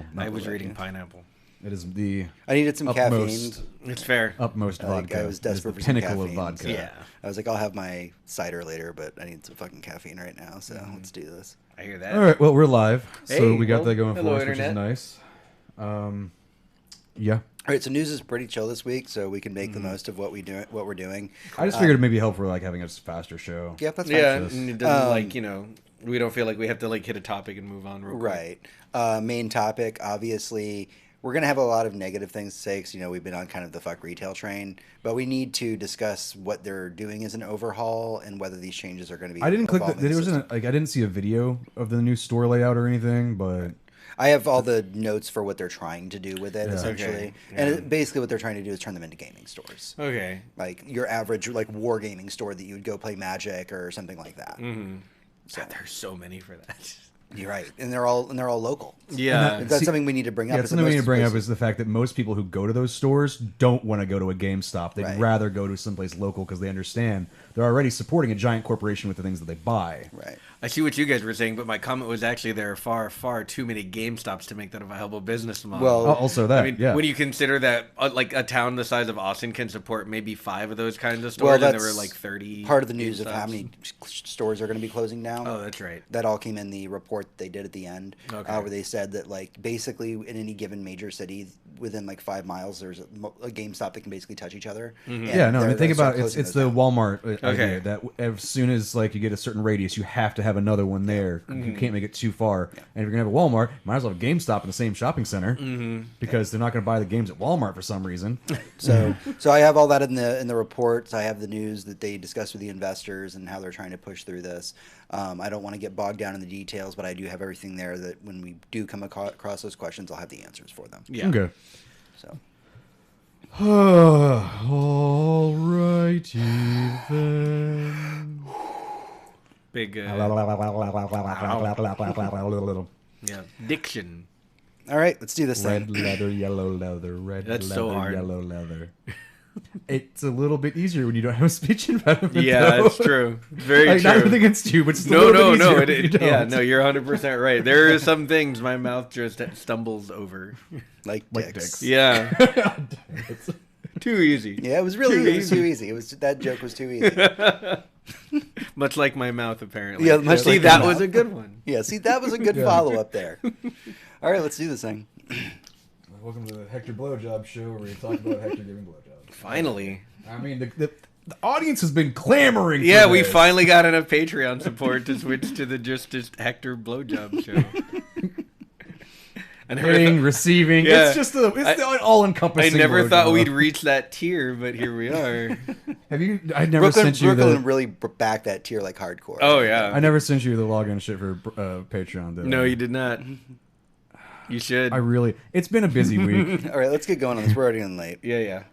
pineapple. I was reading pineapple. It is the I needed some caffeine. It's fair. Upmost vodka. I was desperate for the some pinnacle caffeine. of vodka. Yeah. I was like, I'll have my cider later, but I need some fucking caffeine right now, so let's do this. I hear that. All right. Well, we're live, so Hey, we got well, that going hello, for us, which is Internet. nice. Yeah. All right, so news is pretty chill this week, so we can make the most of what we're doing. I just figured it may be helpful like having a faster show. Yeah, that's fine. Yeah, and it doesn't we don't feel like we have to hit a topic and move on real quick. Right. Main topic, obviously, we're going to have a lot of negative things to say because, we've been on kind of the fuck retail train, but we need to discuss what they're doing as an overhaul and whether these changes are going to be. I didn't click that. There wasn't I didn't see a video of the new store layout or anything, but I have all the notes for what they're trying to do with it, Yeah. essentially. Okay. And basically what they're trying to do is turn them into gaming stores. Okay. Like your average wargaming store that you would go play Magic or something like that. Mm-hmm. So, God, there's so many for that. you're right. And they're all local. Yeah. That's something we need to bring up. yeah, something we need to bring up is the fact that most people who go to those stores don't want to go to a GameStop. They'd Right. rather go to someplace local because they understand they're already supporting a giant corporation with the things that they buy. Right. I see what you guys were saying, but my comment was actually there are far, far too many GameStops to make that a viable business model. Well, Also that, I mean, yeah. when you consider that a town the size of Austin can support maybe 5 of those kinds of Well, stores, and there that's were 30. part of the news of GameStops. how many stores are going to be closing down. Oh, that's right. That all came in the report they did at the end, Okay. where they said that basically in any given major city within 5 miles, there's a GameStop that can basically touch each other. Mm-hmm. And Yeah, no, I they're mean, think gonna about start it. closing It's those the down. Walmart idea Okay. that as soon as you get a certain radius, you have to have another one there. You can't make it too far. And if you're gonna have a Walmart, you might as well have GameStop in the same shopping center because they're not gonna buy the games at Walmart for some reason. So I have all that in the reports. I have the news that they discussed with the investors and how they're trying to push through this. I don't want to get bogged down in the details, but I do have everything there that when we do come across those questions, I'll have the answers for them. Yeah. Okay. So All righty then. Big. Yeah. Diction. all right, let's do this Red thing. leather, yellow leather, red That's leather, so hard. yellow leather. It's a little bit easier when you don't have a speech impediment. Yeah, though. that's true. Very Like, true. nothing against you, but it's a No, little no, bit no. easier if you Yeah, don't. no, you're 100% right. There are some things my mouth just stumbles over. Like Like dicks. dicks. Yeah. Too easy. Yeah, it was too easy. That joke was too easy. Much like my mouth, apparently. Yeah, much See, like that your was mouth. a good one. Yeah, see, that was a good follow up there. All right, let's do this thing. Welcome to the Hector Blowjob Show, where we talk about Hector giving blowjobs. Finally. I mean, the audience has been clamoring. Yeah, for we this. finally got enough Patreon support to switch to the just Hector blowjob show. I never Getting, thought- receiving. Yeah. It's just the all-encompassing. I never thought blowjob. we'd reach that tier, but here we are. Have you? I never sent you Brooklyn the. really backed that tier like hardcore. Oh, yeah. I never sent you the login shit for Patreon. Did No, I? you did not. You should. I really. It's been a busy week. All right, let's get going on this. We're already in late. Yeah.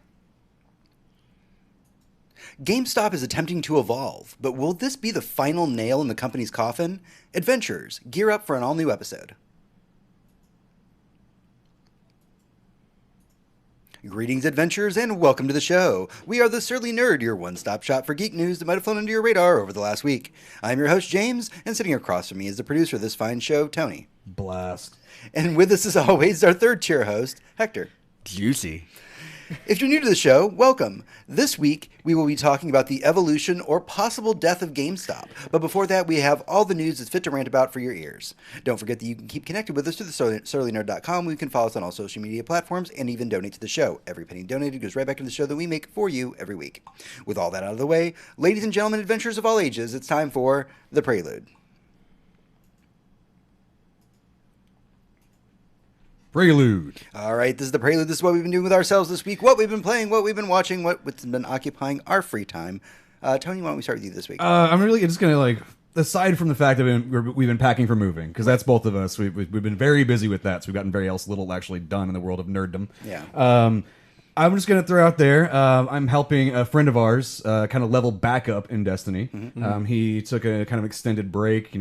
GameStop is attempting to evolve, but will this be the final nail in the company's coffin? Adventurers, gear up for an all-new episode. Greetings, adventurers, and welcome to the show. We are the Surly Nerd, your one-stop shop for geek news that might have flown under your radar over the last week. I'm your host, James, and sitting across from me is the producer of this fine show, Tony. Blast. And with us, as always, our third-tier host, Hector. Juicy. If you're new to the show, welcome. This week, we will be talking about the evolution or possible death of GameStop. But before that, we have all the news that's fit to rant about for your ears. Don't forget that you can keep connected with us to the surlynerd.com, where you can follow us on all social media platforms and even donate to the show. Every penny donated goes right back to the show that we make for you every week. With all that out of the way, ladies and gentlemen, adventurers of all ages, it's time for The Prelude. Prelude. All right, this is The Prelude. This is what we've been doing with ourselves this week, what we've been playing, what we've been watching, what's been occupying our free time. Tony, why don't we start with you this week? I'm really just gonna aside from the fact that we've been packing for moving, because that's both of us. We've been very busy with that, so we've gotten very little actually done in the world of nerddom. Yeah. I'm just gonna throw out there. I'm helping a friend of ours kind of level back up in Destiny. He took a kind of extended break.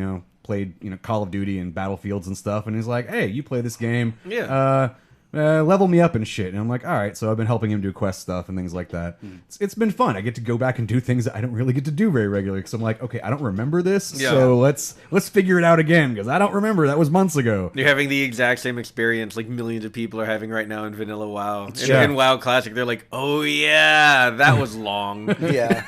Played Call of Duty and Battlefields and stuff, and he's like, "Hey, you play this game? Yeah. level me up and shit. And I'm like, all right. So I've been helping him do quest stuff and things like that. It's been fun. I get to go back and do things that I don't really get to do very regularly because I'm like, okay, I don't remember this, so let's figure it out again because I don't remember. That was months ago. You're having the exact same experience like millions of people are having right now in Vanilla WoW. In WoW Classic, they're like, oh yeah, that was long. Yeah.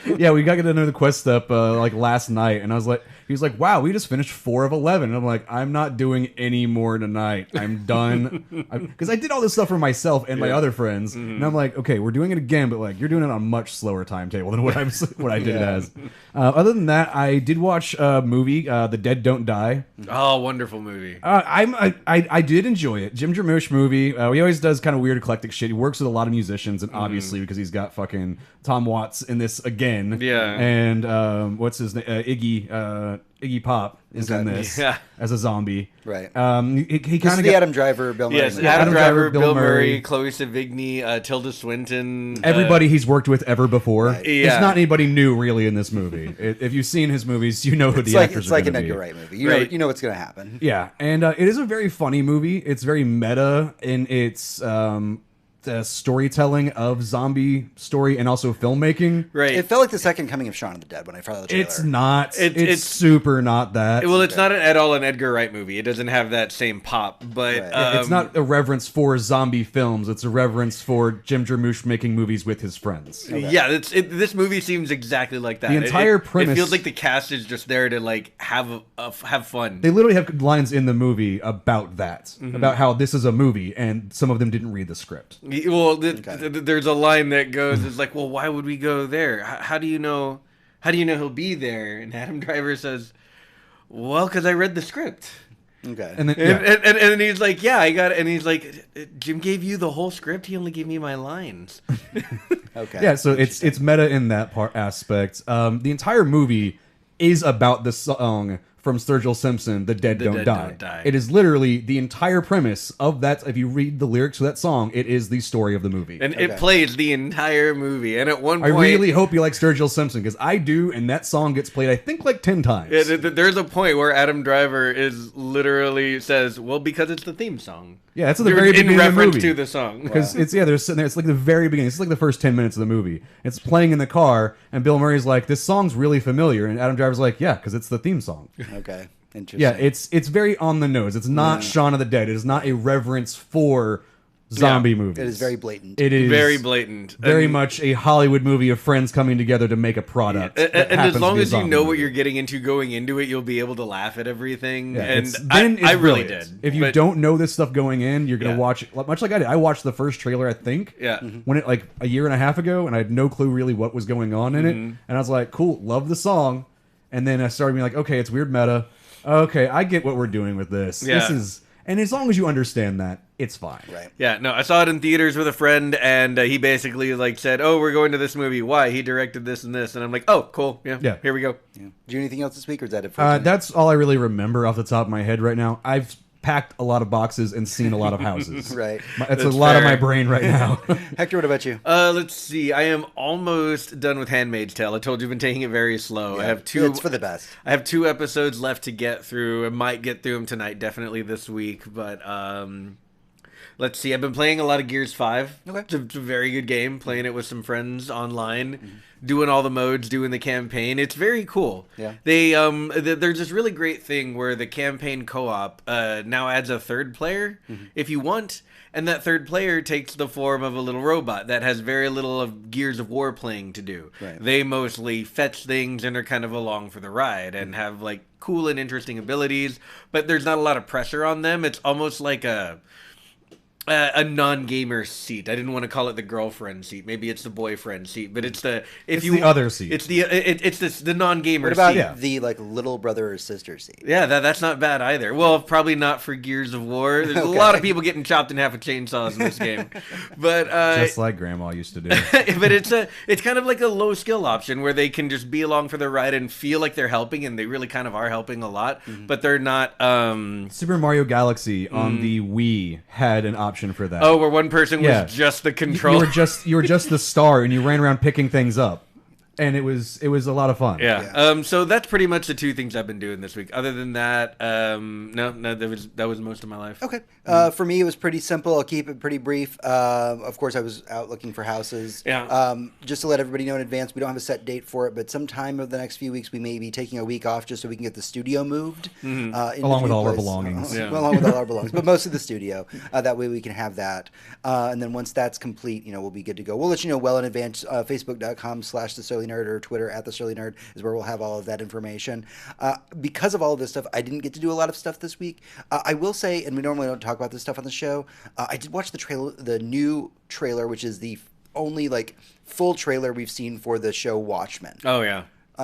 Yeah, we got to get another quest up like last night, and I was like, he was like, wow, we just finished 4 of 11. And I'm like, I'm not doing any more tonight. I'm done. Because I did all this stuff for myself and my other friends, and I'm like, okay, we're doing it again, but like you're doing it on a much slower timetable than what I did it as. Other than that, I did watch a movie, The Dead Don't Die. Oh, wonderful movie. I did enjoy it. Jim Jarmusch movie. He always does kind of weird eclectic shit. He works with a lot of musicians, and obviously because he's got fucking Tom Watts in this again. Yeah. And what's his name? Iggy Pop is in this as a zombie. Right. He kind of the Adam Driver, Bill Murray. Yes, Adam Driver, Bill Murray, Chloe Sevigny, Tilda Swinton. Everybody he's worked with ever before. Right. It's not anybody new really in this movie. If you've seen his movies, you know who the actors are going to be. It's like an Edgar Wright movie. You know what's going to happen. Yeah, and it is a very funny movie. It's very meta in its storytelling of zombie story and also filmmaking. Right. It felt like the second coming of Shaun of the Dead when I saw the trailer. It's not. It's super not that. Well, it's not at all an Edgar Wright movie. It doesn't have that same pop, but it's not a reverence for zombie films. It's a reverence for Jim Jarmusch making movies with his friends. Okay. Yeah, this movie seems exactly like that. The entire premise. It feels like the cast is just there to like have fun. They literally have lines in the movie about that, about how this is a movie, and some of them didn't read the script. Well, there's a line that goes, "It's like, well, why would we go there? How do you know? How do you know he'll be there?" And Adam Driver says, "Well, because I read the script." Okay. And then, and he's like, "Yeah, I got it." And he's like, "Jim gave you the whole script. He only gave me my lines." Okay. Yeah, so it's meta in that aspect. The entire movie is about the song from Sturgill Simpson, "The Dead Don't Die." It is literally the entire premise of that. If you read the lyrics of that song, it is the story of the movie. And it plays the entire movie. And at one point... I really hope you like Sturgill Simpson, because I do, and that song gets played, I think, like 10 times. Yeah, there's a point where Adam Driver is literally says, well, because it's the theme song. Yeah, that's at the very beginning in of the movie. reference to the song. Because they're sitting there, it's like the very beginning. It's like the first 10 minutes of the movie. It's playing in the car, and Bill Murray's like, this song's really familiar. And Adam Driver's like, yeah, because it's the theme song. Okay. Interesting. Yeah, it's very on the nose. It's not Shaun of the Dead. It is not a reverence for zombie movies. It is very blatant. It is very blatant. Very much a Hollywood movie of friends coming together to make a product. And as long as you know what you're getting into going into it, you'll be able to laugh at everything. Yeah, and I really did. If you don't know this stuff going in, you're going to watch it, much like I did. I watched the first trailer, I think, when it like a year and a half ago, and I had no clue really what was going on in it. And I was like, cool, love the song. And then I started being like, okay, it's weird meta. Okay, I get what we're doing with this. Yeah. This is, and as long as you understand that, it's fine. Right. Yeah, no, I saw it in theaters with a friend, and he basically like said, "Oh, we're going to this movie. Why? He directed this and this." And I'm like, "Oh, cool. Yeah. Here we go." Yeah. Did you do anything else this week, or is that it for that's all I really remember off the top of my head right now. I've packed a lot of boxes and seen a lot of houses. Right. That's a lot of my brain right now. Hector, what about you? Let's see. I am almost done with Handmaid's Tale. I told you I've been taking it very slow. Yeah, I have two. It's for the best. I have 2 episodes left to get through. I might get through them tonight, definitely this week. But let's see. I've been playing a lot of Gears 5. Okay. It's a very good game. Playing it with some friends online. Doing all the modes, doing the campaign. It's very cool. Yeah. They there's this really great thing where the campaign co-op now adds a third player if you want, and that third player takes the form of a little robot that has very little of Gears of War playing to do. Right. They mostly fetch things and are kind of along for the ride and have like cool and interesting abilities, but there's not a lot of pressure on them. It's almost like a non-gamer seat. I didn't want to call it the girlfriend seat. Maybe it's the boyfriend seat, but it's the the other seat. It's the non-gamer What about seat. the like little brother or sister seat? Yeah, that's not bad either. Well, probably not for Gears of War. There's a lot of people getting chopped in half with chainsaws in this game, but just like Grandma used to do. but it's kind of like a low skill option where they can just be along for the ride and feel like they're helping, and they really kind of are helping a lot, but they're not. Super Mario Galaxy on the Wii had an option for that. Oh, where one person was just the controller. You were just the star, and you ran around picking things up. and it was a lot of fun. Yeah. So that's pretty much the two things I've been doing this week. Other than that, no, that was most of my life. Okay. For me, it was pretty simple. I'll keep it pretty brief. Of course, I was out looking for houses. Yeah. Just to let everybody know in advance, we don't have a set date for it, but sometime over the next few weeks, we may be taking a week off just so we can get the studio moved. Along with all our belongings. Along with all our belongings, but mostly the studio. That way we can have that. And then once that's complete, we'll be good to go. We'll let you know well in advance. Facebook.com/TheSurlyNerd or Twitter @TheSurlyNerd is where we'll have all of that information. Because of all of this stuff, I didn't get to do a lot of stuff this week. I will say, and we normally don't talk about this stuff on the show, I did watch the new trailer, which is the only full trailer we've seen for the show Watchmen. Oh yeah.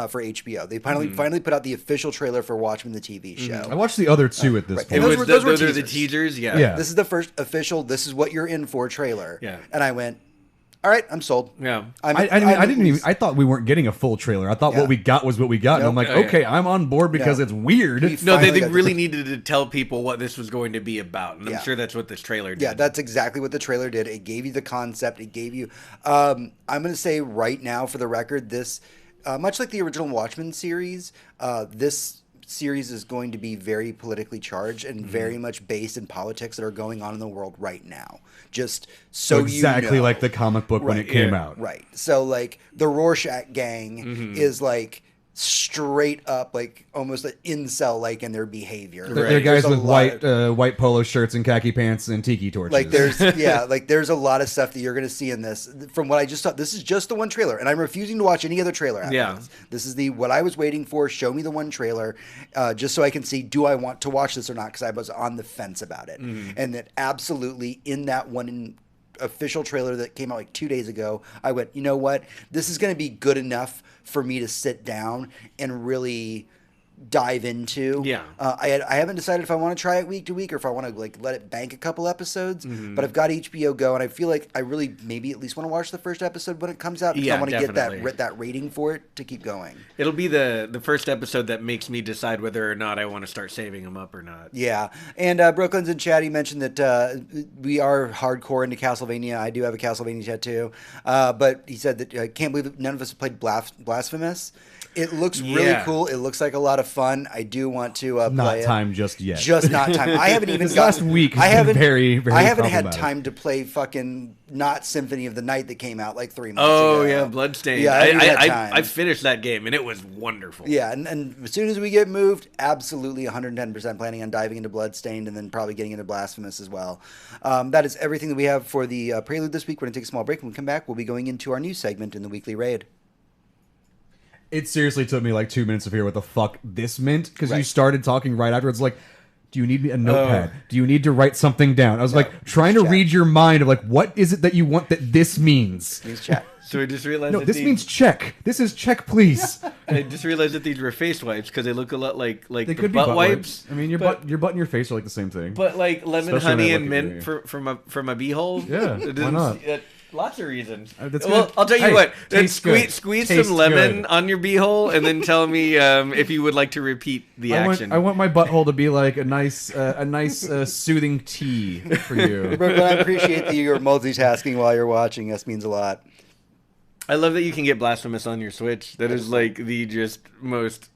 For HBO, they finally put out the official trailer for Watchmen, the TV show. I watched the other two at this point. Those were the teasers. Yeah. This is the first official. This is what you're in for trailer. Yeah. And I went, all right, I'm sold. Yeah. I thought we weren't getting a full trailer. I thought what we got was what we got. And I'm like, okay, I'm on board because it's weird. No, they really needed to tell people what this was going to be about. And I'm sure that's what this trailer did. Yeah, that's exactly what the trailer did. It gave you the concept. It gave you, I'm going to say right now for the record, this, much like the original Watchmen series, this series is going to be very politically charged and very much based in politics that are going on in the world right now. Just so exactly like the comic book when it came out. Right. So the Rorschach gang is straight up almost an incel in their behavior. They're guys with white polo shirts and khaki pants and tiki torches. There's a lot of stuff that you're going to see in this. From what I just thought, this is just the one trailer, and I'm refusing to watch any other trailer after this. This is what I was waiting for. Show me the one trailer, just so I can see, do I want to watch this or not, because I was on the fence about it. And that absolutely in that one official trailer that came out 2 days ago, I went, you know what? This is going to be good enough for me to sit down and really dive into. Yeah. I haven't decided if I want to try it week to week or if I want to let it bank a couple episodes. But I've got HBO Go, and I feel like I really maybe at least want to watch the first episode when it comes out because I want to get that rating for it to keep going. It'll be the first episode that makes me decide whether or not I want to start saving them up or not. Yeah. And Brooklyn's in chat, he mentioned that we are hardcore into Castlevania. I do have a Castlevania tattoo. But he said that I can't believe that none of us have played Blasphemous. It looks really cool. It looks like a lot of fun. I do want to play it. Not time just yet. Just not time. I haven't even last week. I haven't very I haven't had time to play fucking not Symphony of the Night that came out 3 months ago. Oh yeah, Bloodstained. Yeah, I finished that game and it was wonderful. Yeah, and as soon as we get moved, absolutely 110% planning on diving into Bloodstained and then probably getting into Blasphemous as well. That is everything that we have for the prelude this week. We're going to take a small break. When we come back, we'll be going into our new segment in the weekly raid. It seriously took me 2 minutes to figure what the fuck this meant, because you started talking right afterwards do you need a notepad? Do you need to write something down? I was trying to read your mind of what is it that you want that this means? Means check. So I just realized this means check. This is check, please. I just realized that these were face wipes because they look a lot like they the could butt be wipes. I mean, your butt and your face are the same thing. But lemon, especially honey, and mint from a beehole. Yeah, why not? Lots of reasons. Well, I'll tell you what. Squeeze some lemon on your beehole, and then tell me if you would like to repeat the action. I want my butthole to be a nice soothing tea for you. But I appreciate that you're multitasking while you're watching. This means a lot. I love that you can get Blasphemous on your Switch. That is the just most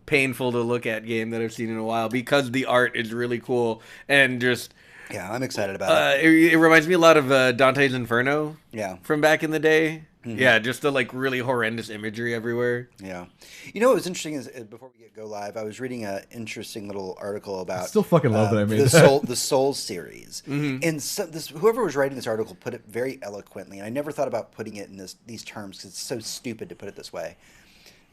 painful to look at game that I've seen in a while because the art is really cool and just. Yeah, I'm excited about it. It reminds me a lot of Dante's Inferno. Yeah. From back in the day. Mm-hmm. Yeah, just the really horrendous imagery everywhere. Yeah. You know what was interesting is before we go live, I was reading an interesting little article about. I still fucking love that I made that. The Souls series, and whoever was writing this article put it very eloquently, and I never thought about putting it in these terms because it's so stupid to put it this way.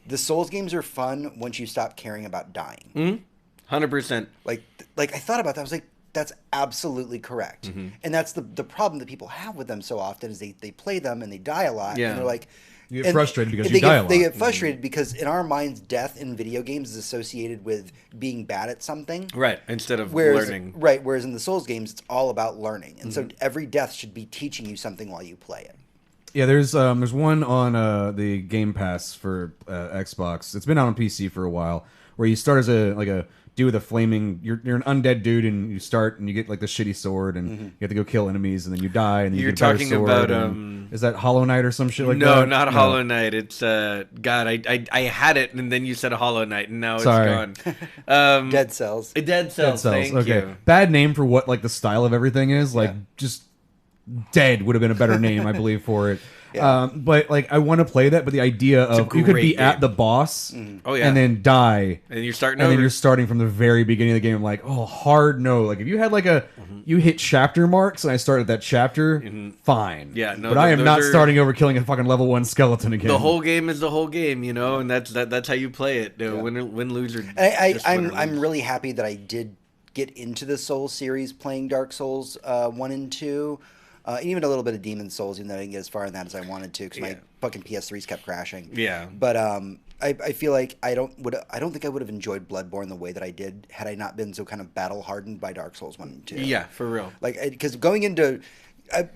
The Souls games are fun once you stop caring about dying. 100%. I thought about that. I was like. That's absolutely correct. And that's the problem that people have with them so often is they play them and they die a lot. Yeah. And they're you get frustrated because you die a lot. They get frustrated because in our minds, death in video games is associated with being bad at something. Right, instead of learning. Right, whereas in the Souls games, it's all about learning. And so every death should be teaching you something while you play it. Yeah, there's one on the Game Pass for Xbox. It's been out on PC for a while, where you start as a do the flaming. You're an undead dude, and you start and you get like the shitty sword, and you have to go kill enemies, and then you die, and then You're you get a better talking sword, about, and- is that Hollow Knight or some shit like no, that? not Hollow Knight. It's God. I had it, and then you said Hollow Knight, and now Sorry. it's gone. Dead Cells. Dead Cells. Thank Okay, you. bad name for what like the style of everything is. Like Yeah. just Dead would have been a better name, I believe, for it. Yeah. But like I want to play that, but the idea of you could great be game. at the boss, Oh, yeah. and then die, And you're starting and over. then you're starting from the very beginning of the game. I'm like, oh, hard no. Like if you had like a you hit chapter marks and I started that chapter, fine. Yeah, no, but I am those not are- starting over killing a fucking level 1 skeleton again. The whole game is the whole game, you know, and that's how you play it. Win, lose, or I'm really happy that I did get into the Souls series playing Dark Souls 1 and 2. And even a little bit of Demon Souls, even though I didn't get as far in that as I wanted to, because my fucking PS3s kept crashing. Yeah. But I feel like I don't think I would have enjoyed Bloodborne the way that I did had I not been so kind of battle hardened by Dark Souls 1 and 2. Yeah, for real. Like, because going into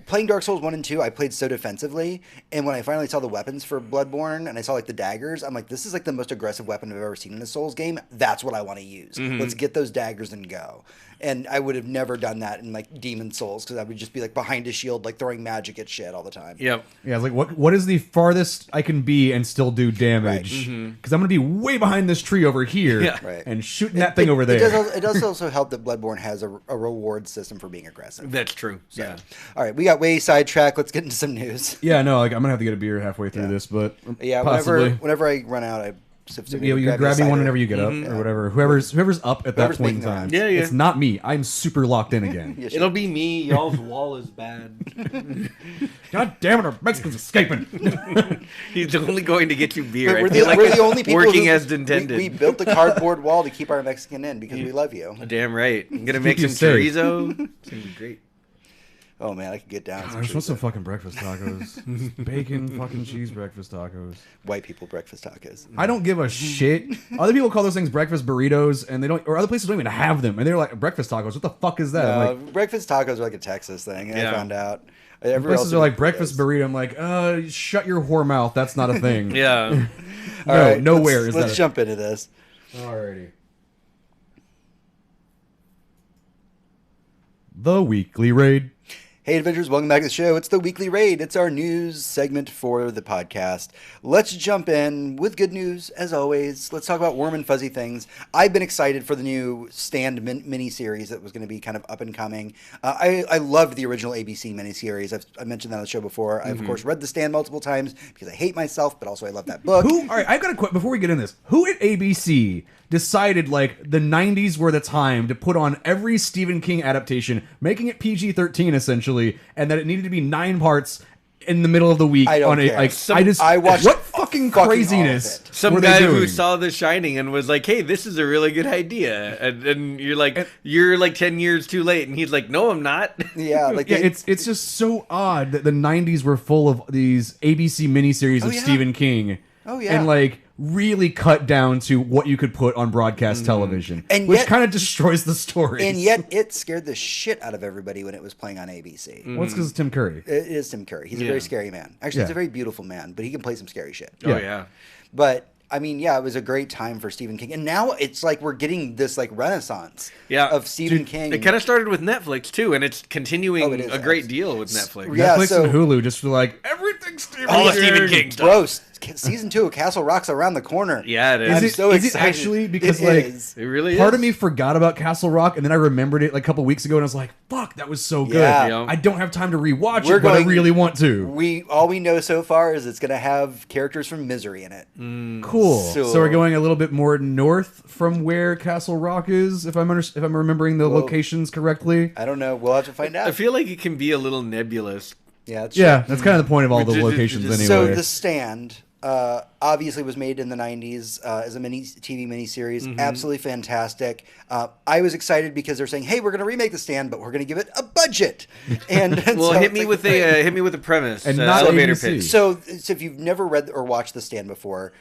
playing Dark Souls 1 and 2, I played so defensively, and when I finally saw the weapons for Bloodborne and I saw like the daggers, I'm like, this is like the most aggressive weapon I've ever seen in a Souls game. That's what I want to use. Let's get those daggers and go. And I would have never done that in like Demon Souls, because I would just be like behind a shield, like throwing magic at shit all the time. Yep. Yeah, it's like what is the farthest I can be and still do damage? Because I'm gonna be way behind this tree over here, Yeah. Right. and shooting that thing over there. It does also help that Bloodborne has a reward system for being aggressive. That's true. Yeah. All right, we got way sidetracked. Let's get into some news. Yeah, no, like I'm gonna have to get a beer halfway through this, but Yeah, possibly. whenever I run out, I Yeah, you grab me one whenever you get up, or whatever. Whoever's up at that Whoever's point in making the time. rounds. Yeah, yeah. It's not me. I'm super locked in again. Yes, It'll be me. Y'all's wall is bad. God damn it, our Mexican's escaping. He's only going to get you beer. I We're feel the, like we're it's the only people working who, as intended. We built the cardboard wall to keep our Mexican in because we love you. Damn right. I'm gonna Keep make you some safe. chorizo. It's gonna be great. Oh man, I could get down. I Some just want some chorizo. fucking breakfast tacos. Bacon, fucking cheese breakfast tacos. White people breakfast tacos. I don't give a shit. Other people call those things breakfast burritos, and they don't, or other places don't even have them, and they're like breakfast tacos. What the fuck is that? I'm like, Breakfast tacos are like a Texas thing. I Yeah. found out. Everywhere places else are is like breakfast burritos. burrito. I'm like, shut your whore mouth. That's not a thing. Yeah. All No, right, nowhere is let's that. jump into this. Alrighty. The weekly raid. Hey, adventurers, welcome back to the show. It's the Weekly Raid. It's our news segment for the podcast. Let's jump in with good news, as always. Let's talk about warm and fuzzy things. I've been excited for the new Stand mini-series that was going to be kind of up and coming. I loved the original ABC mini-series. I mentioned that on the show before. I've, of course, read The Stand multiple times because I hate myself, but also I love that book. All right, I've got a question before we get in this. Who at ABC decided like the 90s were the time to put on every Stephen King adaptation, making it PG-13 essentially, and that it needed to be 9 parts in the middle of the week? I don't on care. I watched what fucking fucking all of craziness it. Some were guy they who doing? saw The Shining and was like, "Hey, this is a really good idea," and you're like 10 years too late, and he's like, "No, I'm not." Yeah, like Yeah, they- it's just so odd that the 90s were full of these ABC miniseries of yeah. Stephen King. Oh, yeah. And like really cut down to what you could put on broadcast television, And which yet- kind of destroys the story. and yet it scared the shit out of everybody when it was playing on ABC. well, it's because Tim Curry. It is Tim Curry. He's a very scary man. Actually, he's Yeah. a very beautiful man, but he can play some scary shit. Oh yeah. But I mean, yeah, it was a great time for Stephen King, and now it's like we're getting this like renaissance Yeah. of Stephen King. It kind of started with Netflix too, and it's continuing Oh, it is, a great absolutely. deal with Netflix. Yeah, Netflix so- and Hulu just were like everything's Stephen All the King. Stephen King stuff. Bro, season 2 of Castle Rock's around the corner. Yeah, it is. I'm Is it- so is it excited. actually? Because, It like, is. It really Part is. of me forgot about Castle Rock, and then I remembered it like a couple weeks ago, and I was like, "Fuck, that was so good." Yeah. Yeah. I don't have time to rewatch We're it, but I going- really want to. All we know so far is it's going to have characters from Misery in it. Cool. So- So, we're going a little bit more north from where Castle Rock is, if I'm remembering the locations correctly. I don't know. We'll have to find out. I feel like it can be a little nebulous. Yeah, it's Yeah, that's kind of the point of all the Just- locations just- anyway. So The Stand obviously was made in the 90s as a TV miniseries. Mm-hmm. Absolutely fantastic. I was excited because they're saying, hey, we're going to remake The Stand, but we're going to give it a budget. And Well, so hit it's me like, with a premise. And not elevator ABC. pitch. So if you've never read or watched The Stand before,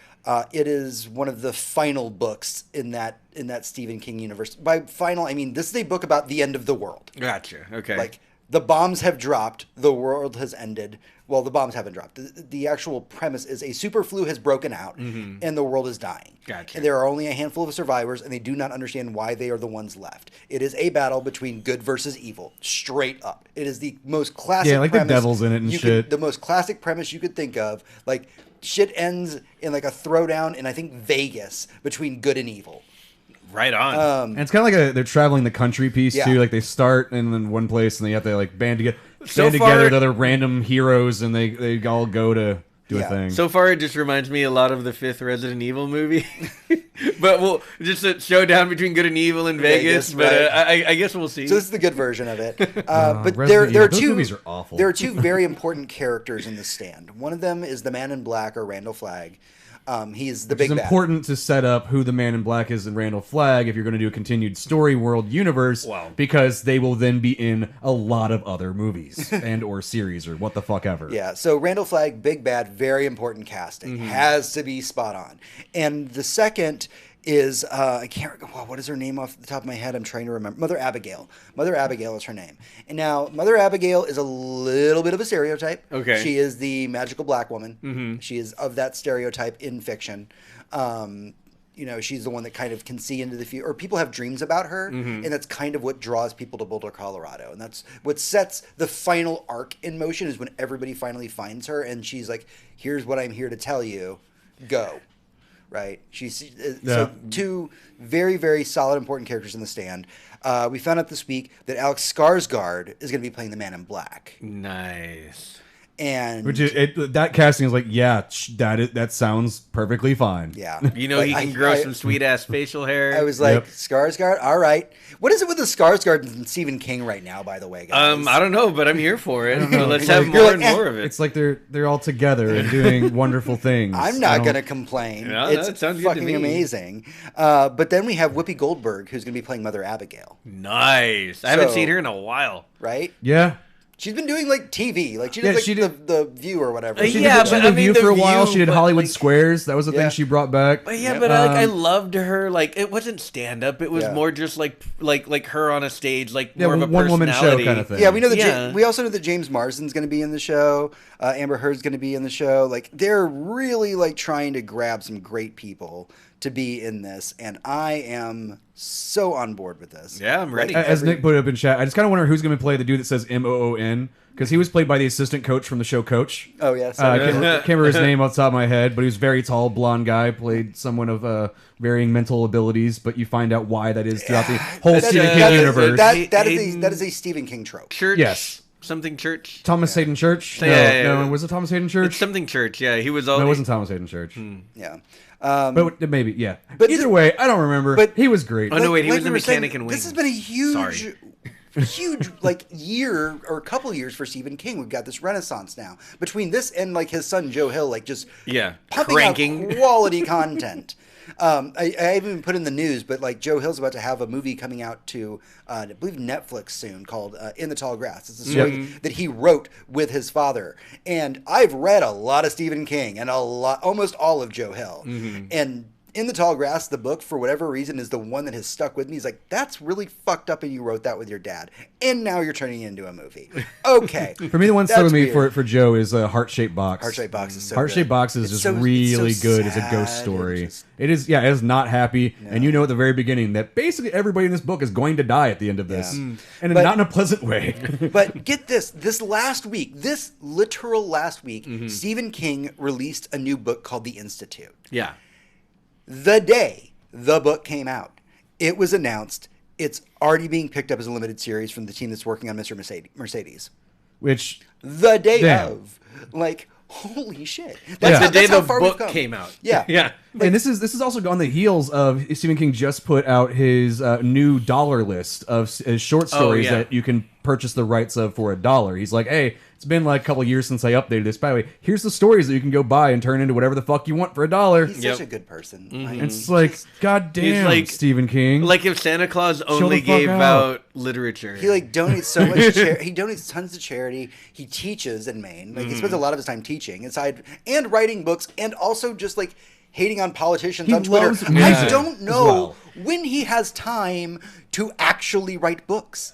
it is one of the final books in that Stephen King universe. By final, I mean this is a book about the end of the world. Gotcha. Okay. Like the bombs have dropped, the world has ended. Well, the bombs haven't dropped. The actual premise is a super flu has broken out and the world is dying. Gotcha. And there are only a handful of survivors and they do not understand why they are the ones left. It is a battle between good versus evil, straight up. It is the most classic Yeah, like premise the devil's in it and shit. the most classic premise you could think of. Like, shit ends in like a throwdown in, I think, Vegas between good and evil. Right on. And it's kind of like they're traveling the country piece Yeah. too. Like they start in then one place and they have to like band together So together far- with other random heroes and they all go to do a Yeah. thing. So far, it just reminds me a lot of the fifth Resident Evil movie. But we'll just a showdown between good and evil in Vegas. But right. I guess we'll see. So this is the good version of it. But Resident there Evil. are Those two movies are awful. There are two very important characters in the stand. One of them is the Man in Black, or Randall Flagg. He's the big It's bad. important to set up who the Man in Black is in Randall Flagg if you're going to do a continued story world universe, Wow. because they will then be in a lot of other movies and or series or what the fuck ever. Yeah, so Randall Flagg, big bad, very important casting. Has to be spot on. And the second is, I can't, what is her name off the top of my head? I'm trying to remember. Mother Abigail. Mother Abigail is her name. And now, Mother Abigail is a little bit of a stereotype. Okay. She is the magical black woman. She is of that stereotype in fiction. You know, she's the one that kind of can see into the future, or people have dreams about her, and that's kind of what draws people to Boulder, Colorado. And that's what sets the final arc in motion, is when everybody finally finds her, and she's like, here's what I'm here to tell you, go. Right? So two very, very solid, important characters in the stand. We found out this week that Alex Skarsgård is going to be playing the Man in Black. Nice. And Which is, that casting is like, yeah, that sounds perfectly fine. yeah. You know, Like, he can grow some sweet ass facial hair. I was like, Yep. Skarsgård, all right. What is it with the Skarsgård and Stephen King right now, by the way, guys? I don't know, but I'm here for it. So let's have Like, more you're and like, more of it. It's like they're all together and doing wonderful things. I'm I not don't- going to complain. No, It's that sounds good to fucking me. amazing. But then we have Whoopi Goldberg, who's going to be playing Mother Abigail, Nice. I haven't So- seen her in a while. right? Yeah. She's been doing like TV, like she Yeah, did like she did- the View or whatever. She Yeah, did, but she did I The mean, View The for a while. View, She did but, Hollywood like- Squares. That was the Yeah. thing she brought back. But yeah, but I Um, loved her. Like, it wasn't stand up. It was Yeah. more just like her on a stage, like Yeah, more of a one woman show personality. kind of thing. Yeah, we know that. Yeah. We also know that James Marsden's going to be in the show. Amber Heard's going to be in the show. Like, they're really like trying to grab some great people to be in this, and I am so on board with this. Yeah, I'm ready. As Nick put up in chat, I just kind of wonder who's going to play the dude that says Moon, because he was played by the assistant coach from the show Coach. Oh yes. I can't remember his name off the top of my head, but he was a very tall, blonde guy, played someone of varying mental abilities, but you find out why that is throughout the whole That's- Stephen that King is- universe. that is a Stephen King trope. Church. Yes. Something church. Thomas Hayden Church? Yeah, No, yeah. was it Thomas Hayden Church? It's something church. Yeah, he was all. No, it wasn't Thomas Hayden Church. Yeah. But maybe, yeah. But Either the- way, I don't remember. but- He was great. Oh, no, wait, he was we the were saying, mechanic in Wings. This has been a huge, Sorry. huge like year or a couple years for Stephen King. We've got this renaissance now between this and like his son Joe Hill, like just Yeah, pumping cranking. out quality content. I haven't even put in the news, but like Joe Hill's about to have a movie coming out to, I believe Netflix soon, called "In the Tall Grass." It's a story that he wrote with his father, and I've read a lot of Stephen King and almost all of Joe Hill, and. In the Tall Grass, the book, for whatever reason, is the one that has stuck with me. He's like, that's really fucked up, and you wrote that with your dad, and now you're turning it into a movie. Okay. For me, the one that stuck with me That's weird. for Joe is Heart Shaped Box. Heart Shaped Box is so Heart Shaped good. Box is It's just so- it's really so good as a sad ghost and story. just- It is, yeah, it is not happy, and you know at the very beginning that basically everybody in this book is going to die at the end of this, Yeah. and But- not in a pleasant way. But get this this literal last week, Stephen King released a new book called The Institute. Yeah. The day the book came out, it was announced it's already being picked up as a limited series from the team that's working on Mr. Mercedes. Which The day Damn. of. Like, holy shit. Yeah. The day how the far we've book come. came out. Yeah. Yeah. and this is also on the heels of Stephen King just put out his new dollar list of his short stories yeah. that you can purchase the rights of for $1. He's like, hey, it's been like a couple years since I updated this. By the way, here's the stories that you can go buy and turn into whatever the fuck you want for $1. He's Yep. such a good person. And it's like, god damn, like- Stephen King. Like if Santa Claus only the fuck gave out. out literature. He like donates so much. He donates tons to charity. He teaches in Maine. Like he spends a lot of his time teaching, and writing books, and also just like hating on politicians He on Twitter. loves I music don't as know well. when he has time to actually write books.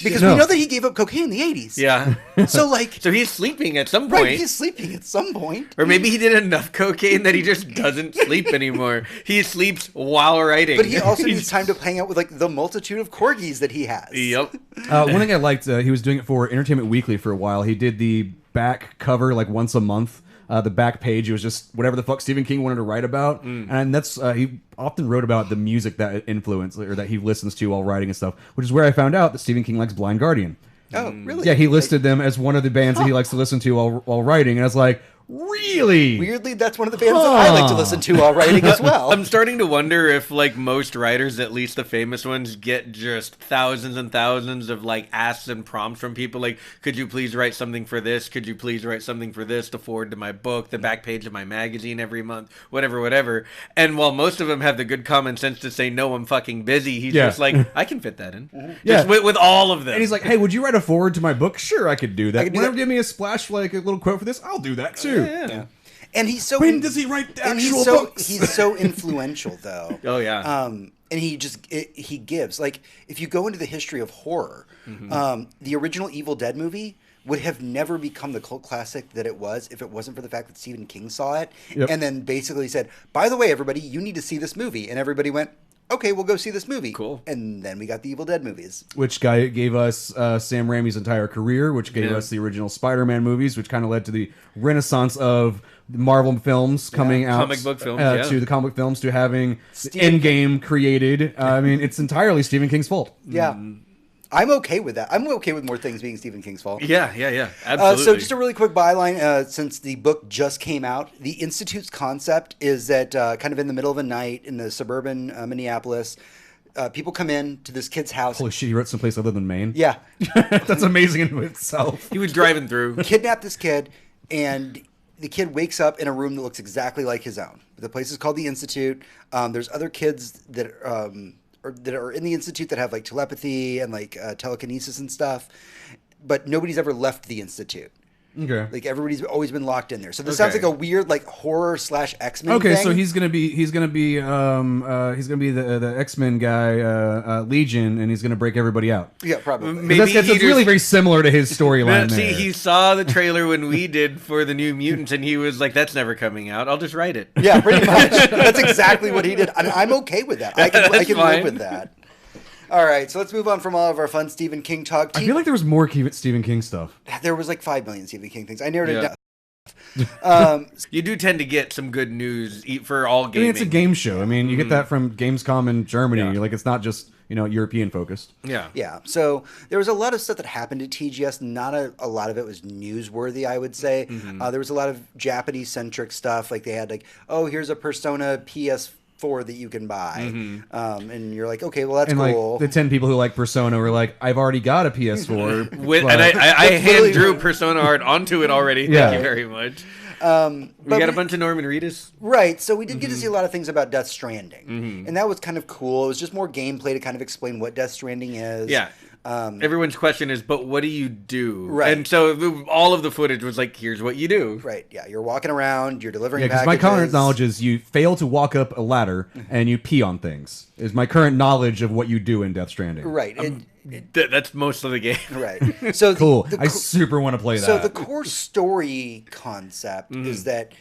Because No. we know that he gave up cocaine in the 80s. Yeah. So, like, So he's sleeping at some point. right, he's sleeping at some point. Or maybe he did enough cocaine that he just doesn't sleep anymore. He sleeps while writing. But he also needs time to hang out with, like, the multitude of corgis that he has. Yep. One thing I liked, he was doing it for Entertainment Weekly for a while. He did the back cover like once a month. The back page, it was just whatever the fuck Stephen King wanted to write about, and that's he often wrote about the music that influenced or that he listens to while writing and stuff. Which is where I found out that Stephen King likes Blind Guardian. Oh, really? Yeah, he listed them as one of the bands that he likes to listen to while writing, and I was like, really? Weirdly, that's one of the bands that I like to listen to while writing as well. I'm starting to wonder if, like most writers, at least the famous ones, get just thousands and thousands of like asks and prompts from people. Like, could you please write something for this? Could you please write something for this to forward to my book, the back page of my magazine every month, whatever. And while most of them have the good common sense to say, no, I'm fucking busy, he's just like, I can fit that in. Yeah. Just with all of them. And he's like, hey, would you write a forward to my book? Sure, I could do that. could do Whenever that. give me a splash, like a little quote for this, I'll do that too. yeah. And he's so When does he write the and actual he's so, books? He's so influential, though. Oh, yeah. And he gives, like, if you go into the history of horror, the original Evil Dead movie would have never become the cult classic that it was if it wasn't for the fact that Stephen King saw it and then basically said, by the way, everybody, you need to see this movie. And everybody went, okay, we'll go see this movie. Cool. And then we got the Evil Dead movies. Which guy gave us Sam Raimi's entire career, which gave us the original Spider-Man movies, which kind of led to the renaissance of Marvel films coming out. Comic book films, to the comic films, to having Endgame created. I mean, it's entirely Stephen King's fault. Yeah. I'm okay with that. I'm okay with more things being Stephen King's fault. Yeah. Absolutely. So just a really quick byline, since the book just came out, the Institute's concept is that kind of in the middle of the night in the suburban Minneapolis, people come in to this kid's house. Holy shit, he wrote someplace other than Maine? Yeah. That's amazing in itself. He was driving through. Kidnap this kid, and the kid wakes up in a room that looks exactly like his own. The place is called the Institute. There's other kids that are in the Institute that have like telepathy and like telekinesis and stuff, but nobody's ever left the Institute. Okay. Like everybody's always been locked in there. So this sounds like a weird like horror / X-Men. Okay, thing. so he's gonna be the X-Men guy, Legion, and he's gonna break everybody out. Yeah, probably. Maybe That's he really just- very similar to his storyline. See, there. he saw the trailer when we did for the New Mutants, and he was like, "That's never coming out. I'll just write it." Yeah, pretty much. That's exactly what he did. And I'm okay with that. I can That's live fine. with that. All right, so let's move on from all of our fun Stephen King talk. I feel like there was more Stephen King stuff. There was like 5 million Stephen King things. I narrowed Yeah. it down. You do tend to get some good news for all I mean, gaming. it's a game show. I mean, you get that from Gamescom in Germany. Yeah. Like, it's not just European focused. Yeah. Yeah, so there was a lot of stuff that happened at TGS. Not a lot of it was newsworthy, I would say. There was a lot of Japanese-centric stuff. Like they had like, oh, here's a Persona PS4 that you can buy. And you're like, okay, well, that's And cool. like the 10 people who like Persona were like, I've already got a PS4. And but- I That's hand really- drew Persona art onto it already. Yeah. Thank you very much. We but got a bunch of Norman Reedus. Right, so we did get to see a lot of things about Death Stranding. And that was kind of cool. It was just more gameplay to kind of explain what Death Stranding is. Yeah. Everyone's question is, but what do you do? Right. And so all of the footage was like, here's what you do. Right, yeah. You're walking around, you're delivering Yeah, because packages. my current knowledge is you fail to walk up a ladder and you pee on things. Is my current knowledge of what you do in Death Stranding. Right, That's most of the game. right. So Cool. the I super want to play that. So the core story concept is that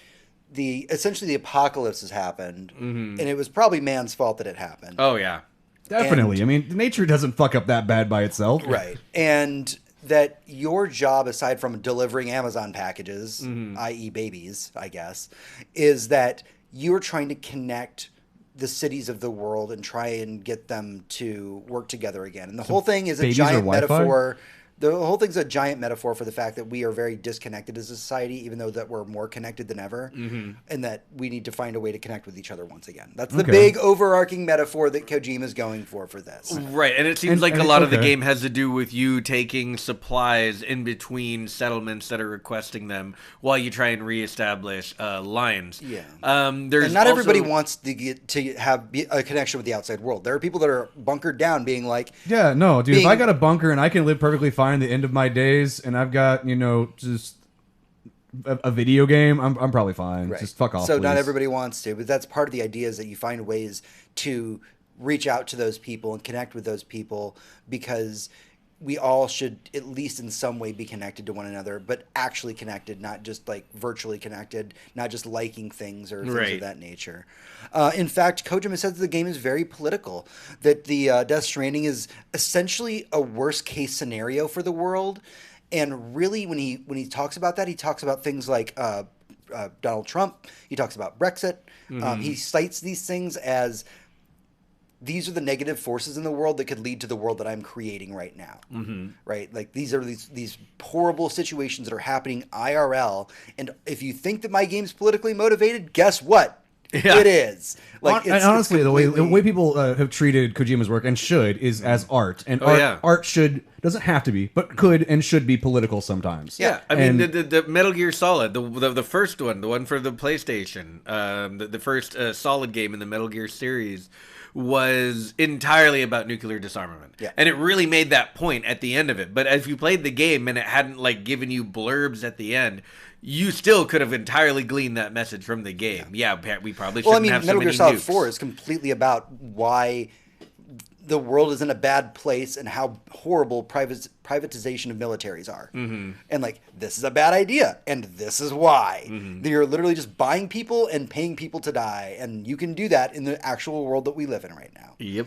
essentially the apocalypse has happened, and it was probably man's fault that it happened. Oh, yeah. Definitely. I mean, nature doesn't fuck up that bad by itself. Right. And that your job, aside from delivering Amazon packages, i.e. babies, I guess, is that you're trying to connect the cities of the world and try and get them to work together again. And the whole thing is a babies are giant Wi-Fi? metaphor. The whole thing's a giant metaphor for the fact that we are very disconnected as a society, even though that we're more connected than ever, and that we need to find a way to connect with each other once again. That's the Okay. big overarching metaphor that Kojima's going for this. Right, and it seems And- like and a lot of the okay. game has to do with you taking supplies in between settlements that are requesting them while you try and reestablish lines. Yeah. There's And not everybody also- wants to have a connection with the outside world. There are people that are bunkered down being like, Yeah, no, dude. Being- If I got a bunker and I can live perfectly fine at the end of my days, and I've got just a video game, I'm probably fine. right. Just fuck off. So not please. everybody wants to, but that's part of the idea is that you find ways to reach out to those people and connect with those people because we all should at least in some way be connected to one another, but actually connected, not just like virtually connected, not just liking things or things of that nature. In fact, Kojima says that the game is very political, that the Death Stranding is essentially a worst case scenario for the world. And really, when he talks about that, he talks about things like Donald Trump. He talks about Brexit. He cites these things as these are the negative forces in the world that could lead to the world that I'm creating right now. Right? Like these are these horrible situations that are happening IRL. And if you think that my game's politically motivated, guess what? It is. Like, and honestly, the way people have treated Kojima's work and should is as art, and art doesn't have to be, but could and should be political sometimes. Yeah, I mean the Metal Gear Solid, the first one, the one for the PlayStation, the first Solid game in the Metal Gear series was entirely about nuclear disarmament. Yeah. And it really made that point at the end of it. But if you played the game and it hadn't like given you blurbs at the end, you still could have entirely gleaned that message from the game. Yeah, we probably shouldn't have so Metal many Gear Solid nukes. 4 is completely about why the world is in a bad place and how horrible privatization of militaries are. And like, this is a bad idea, and this is why. You're literally just buying people and paying people to die, and you can do that in the actual world that we live in right now. Yep.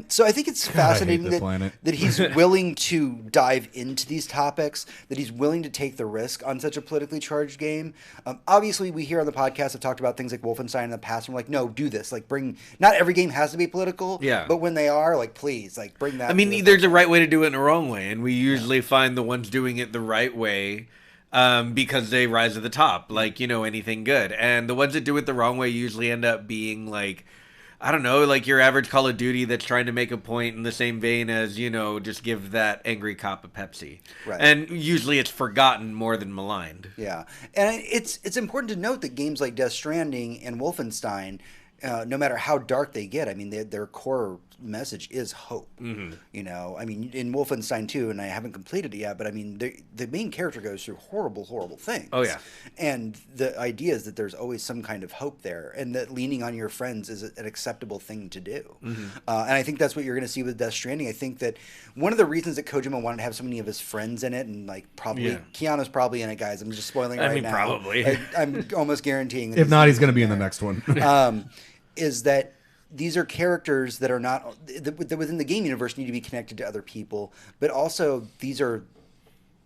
So I think it's fascinating that he's willing to dive into these topics, that he's willing to take the risk on such a politically charged game. Obviously, we here on the podcast have talked about things like Wolfenstein in the past, and we're like, no, do this. Like, not every game has to be political, but when they are, like, please, like, bring that. I mean, there's a right way to do it and a wrong way, and we usually find the ones doing it the right way because they rise to the top, like, anything good. And the ones that do it the wrong way usually end up being, like, I don't know, like your average Call of Duty that's trying to make a point in the same vein as, just give that angry cop a Pepsi. Right. And usually it's forgotten more than maligned. Yeah. And it's important to note that games like Death Stranding and Wolfenstein, no matter how dark they get, I mean, their core message is hope. I mean, in Wolfenstein 2, and I haven't completed it yet, but I mean, the main character goes through horrible, horrible things. Oh, yeah. And the idea is that there's always some kind of hope there, and that leaning on your friends is an acceptable thing to do. And I think that's what you're going to see with Death Stranding. I think that one of the reasons that Kojima wanted to have so many of his friends in it, and like probably Keanu's probably in it, guys. I'm just spoiling it right now. Probably. I'm almost guaranteeing. If not, he's going to be in the next one. Is that these are characters that are not that within the game universe need to be connected to other people, but also these are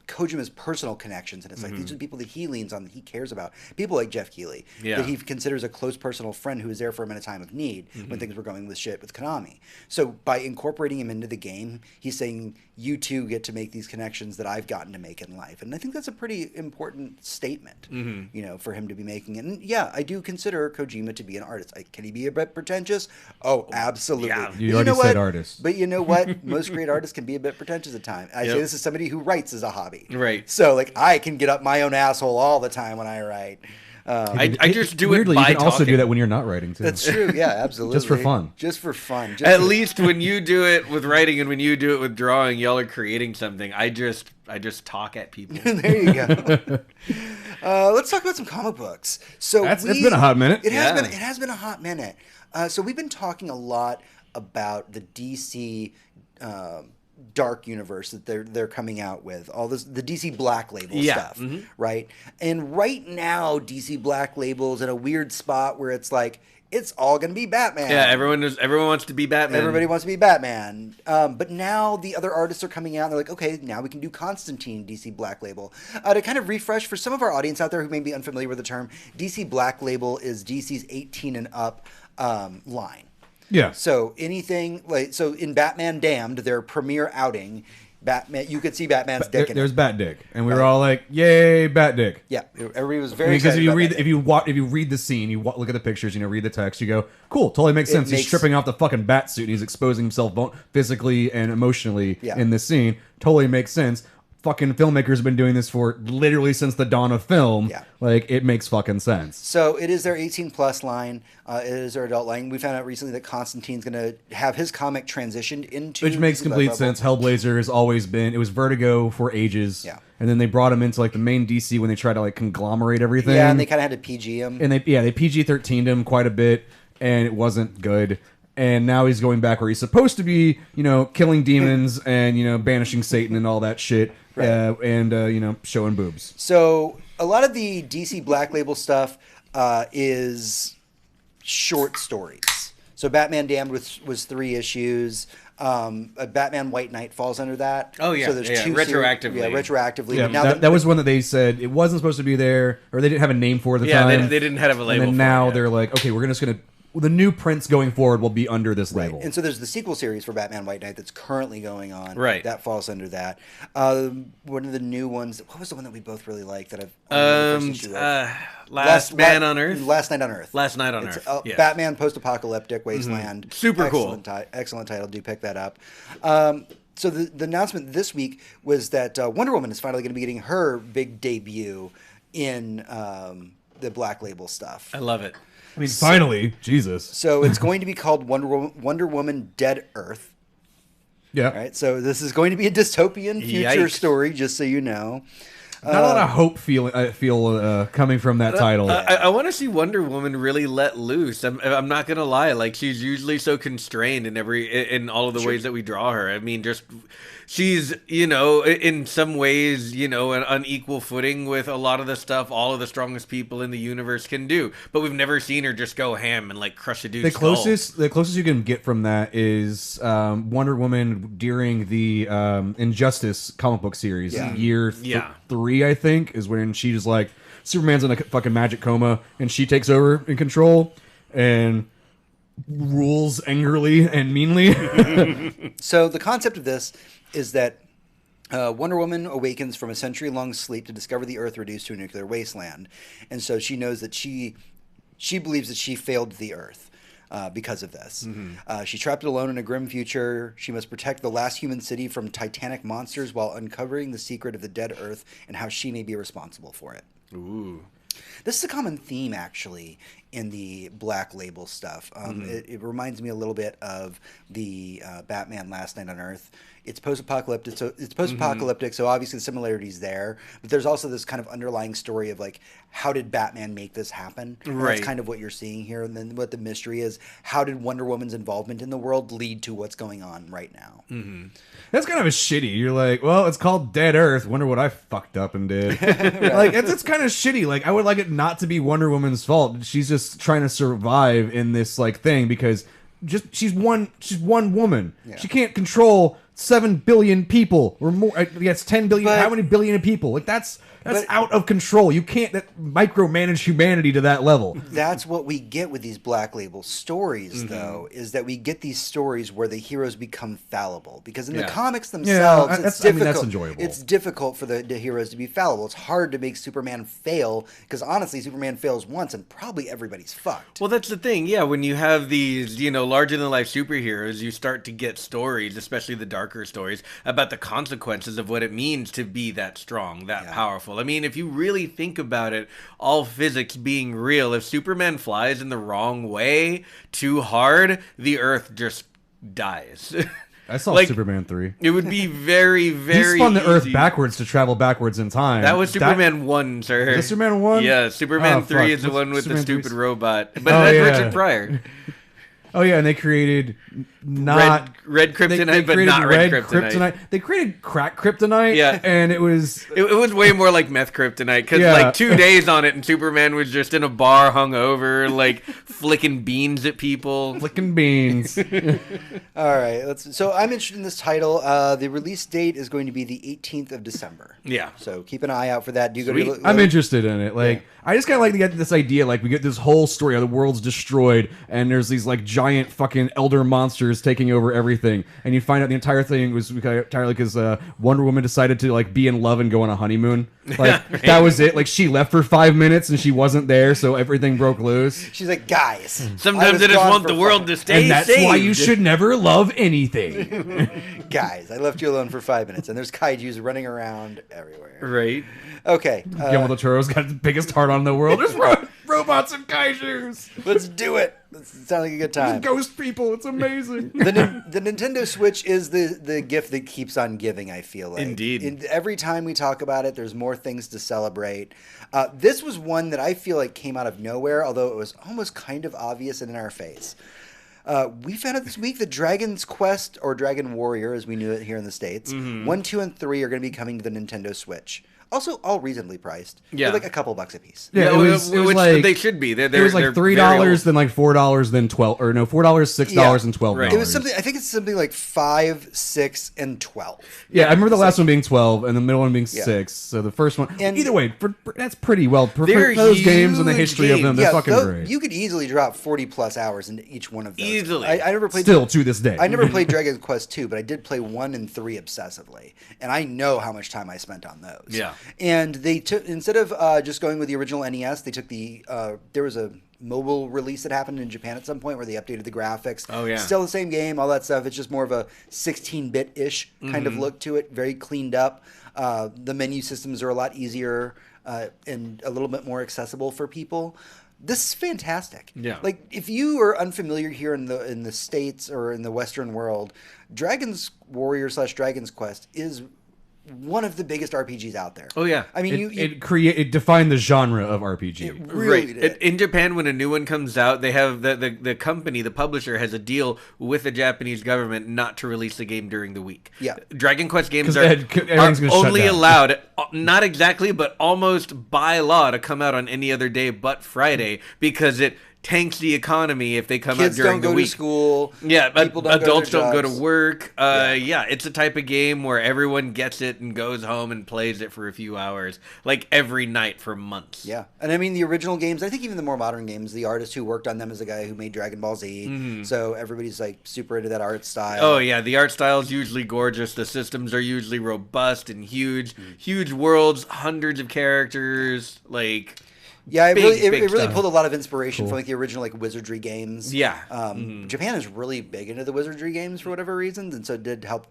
Kojima's personal connections, and it's like these are the people that he leans on, that he cares about. People like Jeff Keighley, that he considers a close personal friend who was there for him in a time of need when things were going with shit with Konami. So by incorporating him into the game, he's saying, you too get to make these connections that I've gotten to make in life. And I think that's a pretty important statement, for him to be making. And yeah, I do consider Kojima to be an artist. Can he be a bit pretentious? Oh, absolutely. Yeah. You already said artist. But you know what? Most great artists can be a bit pretentious at times. I say this as somebody who writes as a hobby. Right. So, like, I can get up my own asshole all the time when I write. I just do Weirdly, it by you can also do talking. that when you're not writing, too. That's true. Yeah, absolutely. Just for fun. Just for fun. At least when you do it with writing and when you do it with drawing, y'all are creating something. I just talk at people. There you go. Let's talk about some comic books. So It's been a hot minute. It has been a hot minute. So we've been talking a lot about the DC dark universe that they're coming out with, all this, the DC Black Label stuff, right? And right now, DC Black Label's in a weird spot where it's like, it's all going to be Batman. Yeah, everyone wants to be Batman. Everybody wants to be Batman. But now the other artists are coming out and they're like, okay, now we can do Constantine DC Black Label. To kind of refresh for some of our audience out there who may be unfamiliar with the term, DC Black Label is DC's 18 and up line. Yeah. So anything in Batman Damned, their premiere outing, Batman, you could see Batman's dick in There's it. Bat Dick, and we were all like, "Yay, Bat Dick!" Yeah, everybody was very because excited. if you read the scene, look at the pictures, read the text, you go, "Cool, totally makes sense." He's stripping off the fucking bat suit and he's exposing himself physically and emotionally in this scene. Totally makes sense. Fucking filmmakers have been doing this for literally since the dawn of film. Yeah. Like, it makes fucking sense. So it is their 18 plus line. It is their adult line. We found out recently that Constantine's going to have his comic transitioned into... Which makes complete sense. Hellblazer has always been... It was Vertigo for ages. Yeah. And then they brought him into, like, the main DC when they tried to, like, conglomerate everything. Yeah, and they kind of had to PG him. And they PG-13'd him quite a bit, and it wasn't good. and now he's going back where he's supposed to be, killing demons and banishing Satan and all that shit, Right. and showing boobs. So a lot of the DC Black Label stuff is short stories. So Batman Damned was 3 issues. Batman White Knight falls under that. Oh, yeah. So there's two retroactively. retroactively. Yeah, But now that was one that they said it wasn't supposed to be there, or they didn't have a name for it at the Yeah, time. they didn't have a label. And then for now it yet. they're like, okay, we're just gonna. The new prints going forward will be under this label. And so there's the sequel series for Batman White Knight that's currently going on. Right. That falls under that. One of the new ones. What was the one that we both really liked that I've Last Man on Earth. Last Night on Earth. Last Night on It's, Earth. Yes. Batman Post-Apocalyptic Wasteland. Super cool. Excellent title. Do pick that up. So the announcement this week was that Wonder Woman is finally going to be getting her big debut in the Black Label stuff. I love it. I mean, finally, Jesus. So it's going to be called Wonder Woman Dead Earth. Yeah. All right. So this is going to be a dystopian future Yikes. story, just so you know. Not a lot of hope I feel coming from that title. I want to see Wonder Woman really let loose. I'm not gonna lie. Like, she's usually so constrained in all of the ways that we draw her. I mean, just she's in some ways an unequal footing with a lot of the stuff all of the strongest people in the universe can do. But we've never seen her just go ham and like crush a dude's the closest you can get from that is Wonder Woman during the Injustice comic book series, year 3, I think, is when she's like, Superman's in a fucking magic coma, and she takes over in control and rules angrily and meanly. So the concept of this is that Wonder Woman awakens from a century-long sleep to discover the Earth reduced to a nuclear wasteland, and so she knows that she believes that she failed the Earth. Because of this. She's trapped alone in a grim future. She must protect the last human city from titanic monsters while uncovering the secret of the dead Earth and how she may be responsible for it. Ooh. This is a common theme, actually, in the Black Label stuff. It reminds me a little bit of the Batman Last Night on Earth. It's post-apocalyptic, so obviously the similarities there. But there's also this kind of underlying story of like, how did Batman make this happen? And Right. that's kind of what you're seeing here. And then what the mystery is, how did Wonder Woman's involvement in the world lead to what's going on right now? That's kind of a shitty. You're like, well, it's called Dead Earth. Wonder what I fucked up and did. Like, it's kind of shitty. Like, I would like it not to be Wonder Woman's fault. She's just trying to survive in this like thing because she's one woman. Yeah. She can't control 7 billion people or more. Yes, 10 billion. But- how many billion of people? Like that's out of control. You can't micromanage humanity to that level. That's what we get with these Black Label stories, though, is that we get these stories where the heroes become fallible. Because in the comics themselves, it's difficult. that's enjoyable. It's difficult for the heroes to be fallible. It's hard to make Superman fail, because honestly, Superman fails once and probably everybody's fucked. Well, that's the thing. Yeah, when you have these, larger-than-life superheroes, you start to get stories, especially the darker stories, about the consequences of what it means to be that strong, that powerful. I mean, if you really think about it, all physics being real, if Superman flies in the wrong way too hard, the Earth just dies. I saw Superman 3. It would be very, very He spun the Earth easy. backwards to travel backwards in time. That was Superman 1, sir. Is that Superman 1? Yeah, Superman 3 fuck. is the one with Superman the stupid 3's robot. But Oh, that's yeah. Richard Pryor. Oh yeah, and they created not red kryptonite, they but created not red kryptonite. They created crack kryptonite. Yeah. and it was It was way more like meth kryptonite because Yeah. like 2 days on it, and Superman was just in a bar, hungover, like flicking beans at people. flicking beans. All right, so I'm interested in this title. The release date is going to be the 18th of December. Yeah. So keep an eye out for that. Do you Sweet. go to I'm interested in it. Like, I just kind of like to get this idea. Like, we get this whole story how the world's destroyed, and there's these like giant fucking elder monsters taking over everything, and you find out the entire thing was entirely because Wonder Woman decided to like be in love and go on a honeymoon. Like that was it. Like she left for 5 minutes and she wasn't there, so everything broke loose. She's like, guys. Sometimes I just want the world to stay And that's saved. why you should never love anything. Guys, I left you alone for 5 minutes, and there's kaiju's running around everywhere. Right. Okay, Guillermo del Toro's got the biggest heart on in the world. There's robots and kaijus. let's do it. It sounds like a good time. Ghost people. It's amazing. The Nintendo Switch is the gift that keeps on giving, I feel like. Indeed. Every time we talk about it, there's more things to celebrate. This was one that I feel like came out of nowhere, although it was almost kind of obvious and in our face. We found out this week that Dragon's Quest, or Dragon Warrior, as we knew it here in the States, 1, 2, and 3 are going to be coming to the Nintendo Switch. Also, all reasonably priced. Yeah. They're like a couple bucks a piece. Yeah, it was which like they should be. it was like $3, then like $4, then $12, or no, $4, $6, and $12. Right. It was something. I think it's something like 5, 6, and 12. Yeah, I remember the last one being 12 and the middle one being 6. So the first one, And- either way, that's pretty well. For They're those games and the huge history of them, they're fucking great. You could easily drop 40 plus hours into each one of those. Easily. I never played. Still to this day. I never played Dragon Quest 2, but I did play 1 and 3 obsessively, and I know how much time I spent on those. Yeah. And they took, instead of just going with the original NES, they took the there was a mobile release that happened in Japan at some point where they updated the graphics. Oh, yeah. Still the same game, all that stuff. It's just more of a 16-bit-ish kind of look to it, very cleaned up. The menu systems are a lot easier and a little bit more accessible for people. This is fantastic. Yeah. Like, if you are unfamiliar here in the States or in the Western world, Dragon's Warrior / Dragon's Quest is one of the biggest RPGs out there. Oh, yeah. I mean, it defined the genre of RPG. it really did. In Japan, when a new one comes out, they have the company, the publisher, has a deal with the Japanese government not to release the game during the week. Yeah. Dragon Quest games 'Cause are everything's gonna shut only down. allowed, not exactly, but almost by law, to come out on any other day but Friday, because it tanks the economy if they come Kids out during don't the go week. to school. Yeah, but people don't adults go to don't go to jobs. work. Yeah, it's a type of game where everyone gets it and goes home and plays it for a few hours, like every night for months. Yeah, and I mean the original games. I think even the more modern games, the artist who worked on them is a guy who made Dragon Ball Z. So everybody's like super into that art style. Oh yeah, the art style is usually gorgeous. The systems are usually robust and huge, huge worlds, hundreds of characters. Like, Yeah, it Big, really, big it really stuff. pulled a lot of inspiration from like the original like wizardry games. Yeah. Japan is really big into the wizardry games for whatever reasons, and so it did help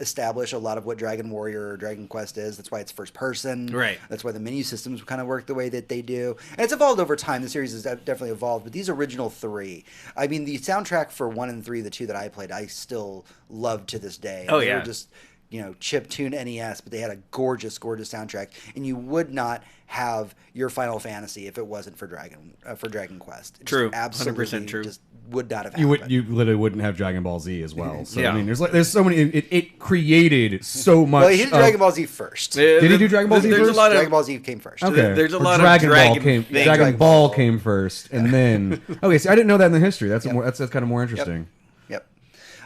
establish a lot of what Dragon Warrior or Dragon Quest is. That's why it's first person. Right. That's why the menu systems kind of work the way that they do, and it's evolved over time. The series has definitely evolved, but these original three, I mean, the soundtrack for 1 and 3, the two that I played, I still love to this day. Oh, They yeah. were just, you know, chip-tuned NES, but they had a gorgeous, gorgeous soundtrack, and you would not have your Final Fantasy if it wasn't for Dragon Quest. It just True. absolutely 100% true. just would not have You happened. literally wouldn't have Dragon Ball Z as well. So Yeah. I mean, there's so many. It created so much. Well, he did Dragon Ball Z first. Did he do Dragon Ball Z There's first? a lot Dragon of Ball Z came first. Okay. There's a Or lot of Dragon Ball dragon came. things. Dragon Dragon Ball Ball. came first, and then okay. See, I didn't know that in the history. That's that's kind of more interesting. Yep.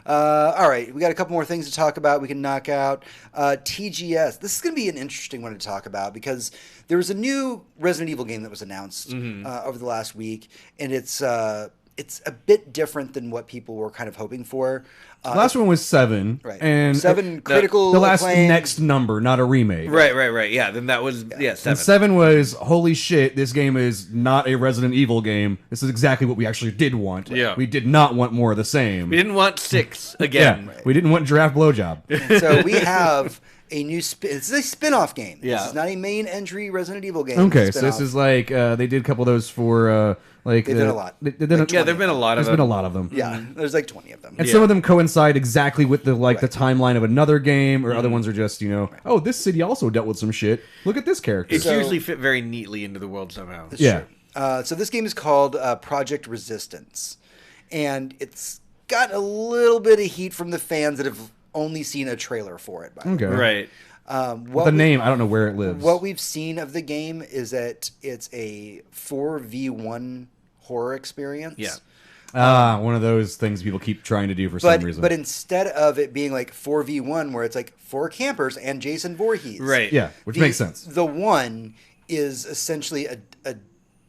All right, we got a couple more things to talk about. We can knock out TGS. This is going to be an interesting one to talk about because there was a new Resident Evil game that was announced over the last week, and it's a bit different than what people were kind of hoping for. The last one was 7, Right. and 7 critical the last acclaim. next number, not a remake. Right. Yeah, then that was 7. And 7 was, holy shit, this game is not a Resident Evil game. This is exactly what we actually did want. Yeah. We did not want more of the same. We didn't want 6 again. We didn't want Giraffe Blowjob. So we have a new it's a spin-off game. Yeah. This is not a main entry Resident Evil game. Okay, It's a so this spin-off. is like, they did a couple of those for, like... They did a lot. They did Like Yeah, there've been a lot of There's them. been a lot of them. Yeah, there's like 20 of them. And Yeah. some of them coincide exactly with the the timeline of another game, or other ones are just, oh, this city also dealt with some shit. Look at this character. It's So- usually fit very neatly into the world somehow. It's Yeah. true. So this game is called Project Resistance, and it's got a little bit of heat from the fans that have only seen a trailer for it. By the Okay. way. Right. The name, I don't know where it lives. What we've seen of the game is that it's a 4v1 horror experience. Yeah. One of those things people keep trying to do for some reason. But instead of it being like 4v1, where it's like 4 campers and Jason Voorhees. Right. yeah, which makes sense. The one is essentially a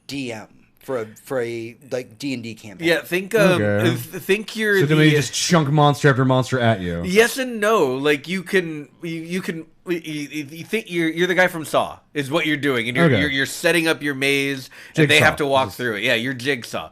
DM for a like D&D campaign. Yeah, think Okay. think you're So the, then you just chunk monster after monster at you. yes and no. Like you can you think you're the guy from Saw is what you're doing, and you're setting up your maze, and they Jigsaw. have to walk through it. Yeah, you're Jigsaw.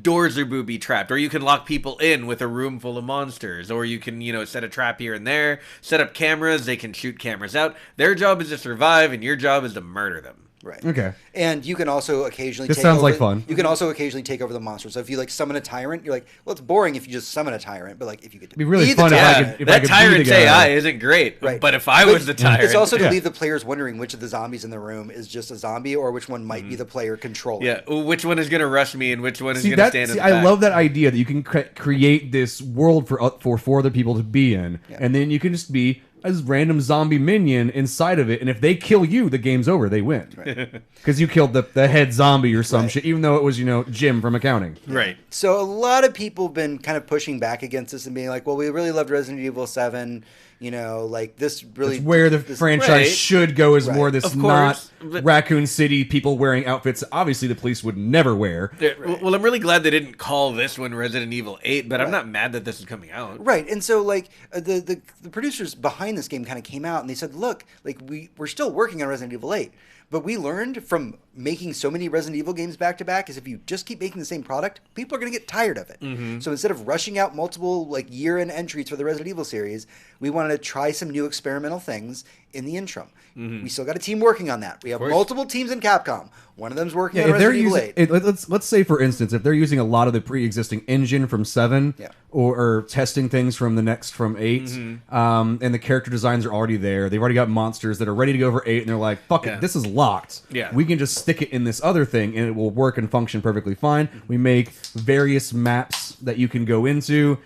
Doors are booby trapped, or you can lock people in with a room full of monsters, or you can set a trap here and there, set up cameras. They can shoot cameras out. Their job is to survive, and your job is to murder them. Right. Okay. And you can also occasionally This take sounds over, like fun. You can also occasionally take over the monster. So if you like summon a tyrant, you're like, well, it's boring if you just summon a tyrant, but like if you get to It'd be really the fun if I tyrant, could- if I that could be tyrant's the guy. AI isn't great, Right. but if I was the tyrant, it's also to Yeah. leave the players wondering which of the zombies in the room is just a zombie or which one might be the player controlling. yeah, which one is going to rush me and which one is See going to that? stand in See, the I back. love that idea that you can create this world for other people to be in, and then you can just be a random zombie minion inside of it. And if they kill you, the game's over. They win because you killed the head zombie or some shit, even though it was Jim from accounting. Right. So a lot of people have been kind of pushing back against this and being like, well, we really loved Resident Evil 7. Like this really... It's where the franchise Right. should go is more Right. this Of not course, but- Raccoon City people wearing outfits obviously the police would never wear. Well, I'm really glad they didn't call this one Resident Evil 8, but I'm not mad that this is coming out. Right, and so like the producers behind this game kind of came out and they said, look, like we're still working on Resident Evil 8, but we learned from making so many Resident Evil games back to back is if you just keep making the same product, people are going to get tired of it. So instead of rushing out multiple like year-end entries for the Resident Evil series, we wanted to try some new experimental things in the interim. We still got a team working on that. We have multiple teams in Capcom. One of them's working on If they're Resident Evil 8. using, let's say for instance, if they're using a lot of the pre-existing engine from 7, or testing things from 8, and the character designs are already there, they've already got monsters that are ready to go for 8, and they're like, "Fuck it, this is locked. Yeah. We can just stick it in this other thing, and it will work and function perfectly fine." We make various maps that you can go into.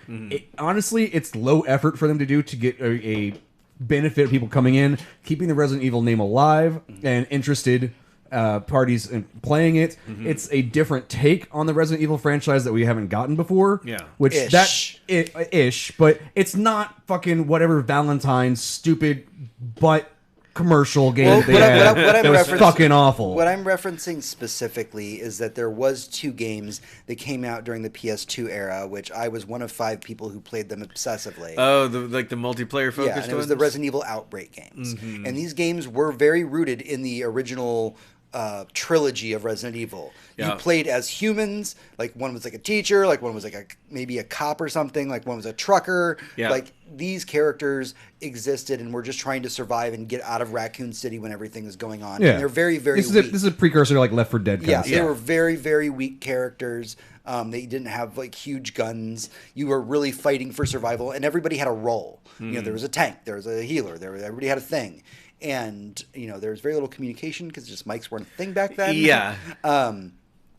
Honestly, it's low effort for them to do to get a benefit of people coming in, keeping the Resident Evil name alive and interested parties in playing it. It's a different take on the Resident Evil franchise that we haven't gotten before. Yeah. Which Ish. ish, but it's not fucking whatever Valentine's stupid butt commercial game Well, they what I- had what I'm that was referencing- fucking awful. What I'm referencing specifically is that there was 2 games that came out during the PS2 era, which I was one of 5 people who played them obsessively. Oh, the multiplayer focused Yeah, and it was ones? the Resident Evil Outbreak games. And these games were very rooted in the original trilogy of Resident Evil. Yeah. You played as humans, like one was like a teacher, like one was like maybe a cop or something, like one was a trucker. Yeah. Like these characters existed and were just trying to survive and get out of Raccoon City when everything is going on. Yeah. And they're very, very this is, weak. this is a precursor to like Left 4 Dead Yeah, kind they of were very, very weak characters. They didn't have like huge guns. You were really fighting for survival, and everybody had a role. There was a tank, there was a healer, everybody had a thing, and there was very little communication because just mics weren't a thing back then. Yeah. And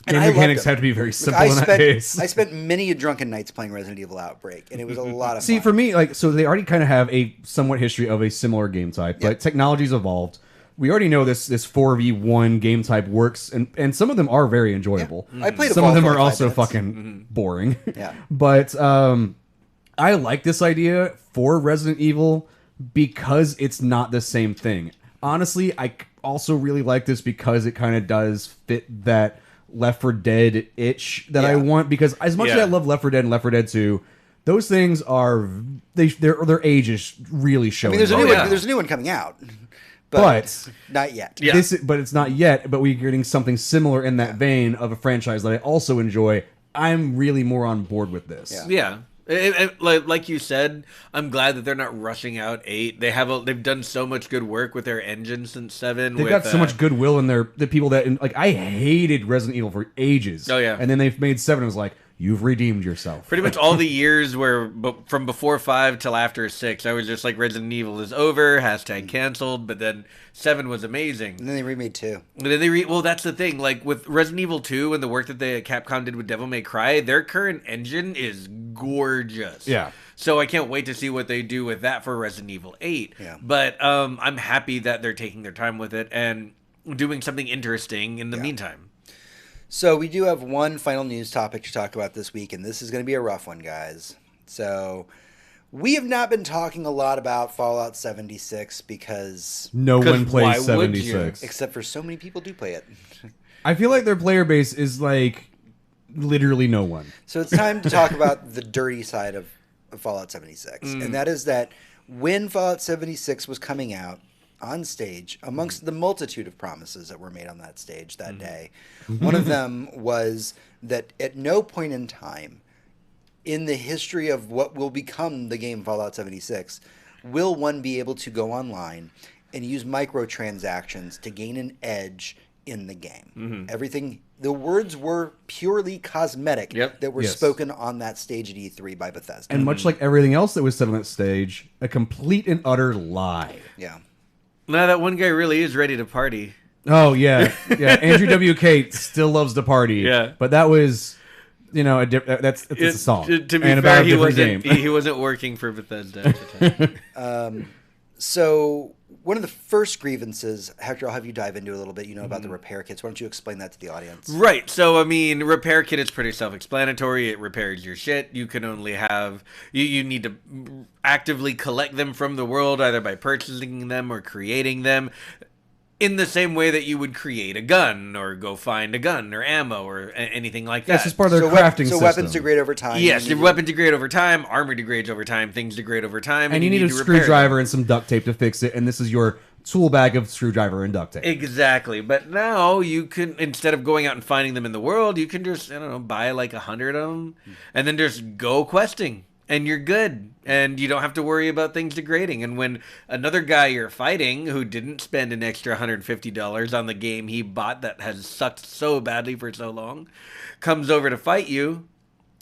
Game I loved mechanics them. have to be very Look, simple in that case. I spent many drunken nights playing Resident Evil Outbreak, and it was a lot of See, fun. for me, like, so they already kind of have a somewhat history of a similar game type, but technology's evolved. We already know this 4v1 game type works, and some of them are very enjoyable. I played a Some ball of them for are like 5 also minutes. fucking boring. Yeah. But I like this idea for Resident Evil because it's not the same thing. Honestly, I also really like this because it kind of does fit that Left 4 Dead itch that I want, because as much as I love Left 4 Dead and Left 4 Dead 2, those things are their age is really showing. there's a new Oh, one. yeah. There's a new one coming out, But not yet. Yeah. but it's not yet. But we're getting something similar in that vein of a franchise that I also enjoy. I'm really more on board with this. Yeah. Yeah. Like you said, I'm glad that they're not rushing out 8. They've done so much good work with their engine since 7. They've got so much goodwill in the people that like I hated Resident Evil for ages. Oh, yeah. And then they've made 7 and it was like, you've redeemed yourself. Pretty much all the years from before 5 till after 6, I was just like, Resident Evil is over, #canceled, but then 7 was amazing. And then they remade 2. And then well, that's the thing, like with Resident Evil 2 and the work that Capcom did with Devil May Cry, their current engine is gorgeous. Yeah. So I can't wait to see what they do with that for Resident Evil 8. Yeah. But I'm happy that they're taking their time with it and doing something interesting in the meantime. So we do have one final news topic to talk about this week, and this is going to be a rough one, guys. So we have not been talking a lot about Fallout 76 because No one why plays would you? 76. except for so many people do play it. I feel like their player base is like literally no one. So it's time to talk about the dirty side of Fallout 76. And that is that when Fallout 76 was coming out on stage, amongst the multitude of promises that were made on that stage that day, one of them was that at no point in time in the history of what will become the game Fallout 76 will one be able to go online and use microtransactions to gain an edge in the game. Everything, the words were purely cosmetic that were Yes. spoken on that stage at E3 by Bethesda. And much like everything else that was said on that stage, a complete and utter lie. Yeah. No, that one guy really is ready to party. Oh, yeah. Yeah. Andrew WK still loves to party. Yeah. But that was, it's a song. To be and fair, about a different game. he wasn't working for Bethesda at the time. So one of the first grievances, Hector, I'll have you dive into a little bit. You know about the repair kits. Why don't you explain that to the audience? Right. So, I mean, repair kit is pretty self-explanatory. It repairs your shit. You can only have... You need to actively collect them from the world, either by purchasing them or creating them, in the same way that you would create a gun or go find a gun or ammo or anything like that. That's just part of their crafting system. So weapons degrade over time. Yes, your weapons degrade over time, armor degrades over time, things degrade over time. And you need a screwdriver and some duct tape to fix it, and this is your tool bag of screwdriver and duct tape. Exactly. But now you can, instead of going out and finding them in the world, you can just, buy like 100 of them and then just go questing. And you're good, and you don't have to worry about things degrading. And when another guy you're fighting who didn't spend an extra $150 on the game he bought that has sucked so badly for so long comes over to fight you,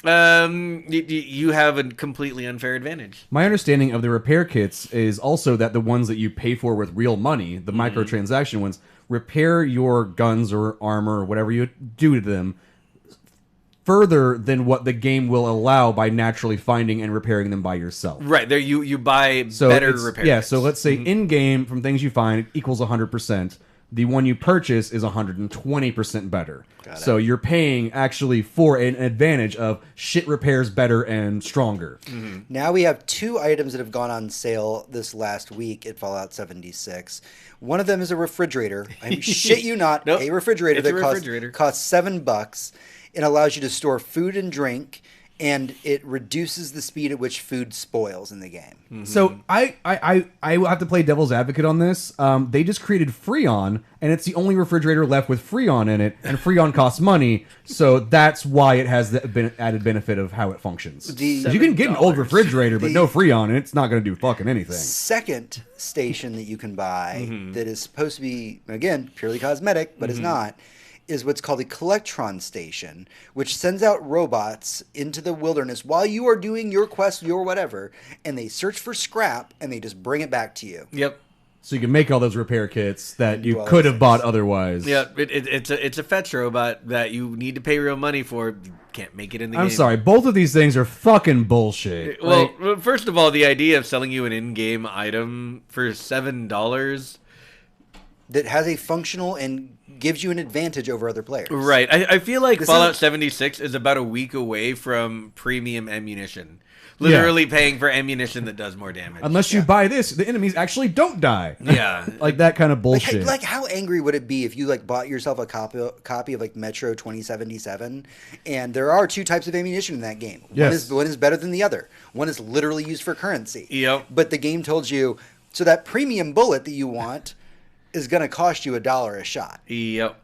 you have a completely unfair advantage. My understanding of the repair kits is also that the ones that you pay for with real money, the microtransaction ones, repair your guns or armor or whatever you do to them further than what the game will allow by naturally finding and repairing them by yourself. Right, there you buy better repair Yeah, kits. so let's say in-game, from things you find, it equals 100%. The one you purchase is 120% better. So you're paying actually for an advantage of shit repairs better and stronger. Now we have 2 items that have gone on sale this last week at Fallout 76. One of them is a refrigerator. I shit you not, Nope, a refrigerator it's a that refrigerator. costs $7 and allows you to store food and drink, and it reduces the speed at which food spoils in the game. So I will have to play devil's advocate on this. They just created Freon, and it's the only refrigerator left with Freon in it, and Freon costs money, so that's why it has the added benefit of how it functions. 'Cause you can get an old refrigerator, but no Freon, and it's not going to do fucking anything. Second station that you can buy that is supposed to be, again, purely cosmetic, but is not, is what's called a Collectron Station, which sends out robots into the wilderness while you are doing your quest, your whatever, and they search for scrap, and they just bring it back to you. Yep. So you can make all those repair kits that you could have bought otherwise. Yeah, it's a fetch robot that you need to pay real money for. You can't make it in the game. I'm sorry, both of these things are fucking bullshit. Well, first of all, the idea of selling you an in-game item for $7... That has a functional and gives you an advantage over other players. Right. I feel like This Fallout is- 76 is about a week away from premium ammunition. Literally paying for ammunition that does more damage. Unless you buy this, the enemies actually don't die. Yeah. Like that kind of bullshit. Like how angry would it be if you bought yourself a copy of Metro 2077, and there are 2 types of ammunition in that game. Yes. One is better than the other. One is literally used for currency. Yep. But the game told you, so that premium bullet that you want is going to cost you $1 a shot. Yep.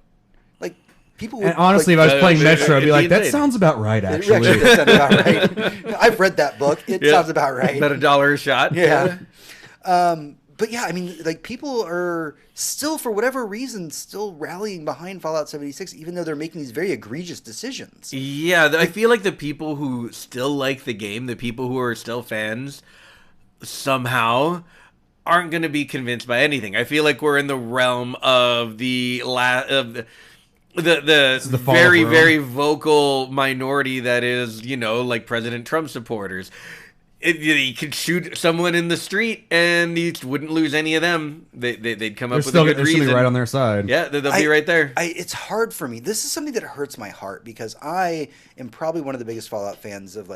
Like people would, And honestly, if I was playing Metro, I'd be it'd like, be that insane. sounds about right, it actually. actually does sound about right. I've read that book. It sounds about right. About $1 a shot. Yeah. But yeah, I mean, people are still, for whatever reason, still rallying behind Fallout 76, even though they're making these very egregious decisions. Yeah, I feel like the people who still like the game, the people who are still fans, somehow aren't going to be convinced by anything. I feel like we're in the realm of the the fall very, of Rome. very vocal minority that is, like President Trump supporters. You could shoot someone in the street and you wouldn't lose any of them. They'd come up with a good They're still reason. right on their side. Yeah, they'll be right there. It's hard for me. This is something that hurts my heart because I am probably one of the biggest Fallout fans of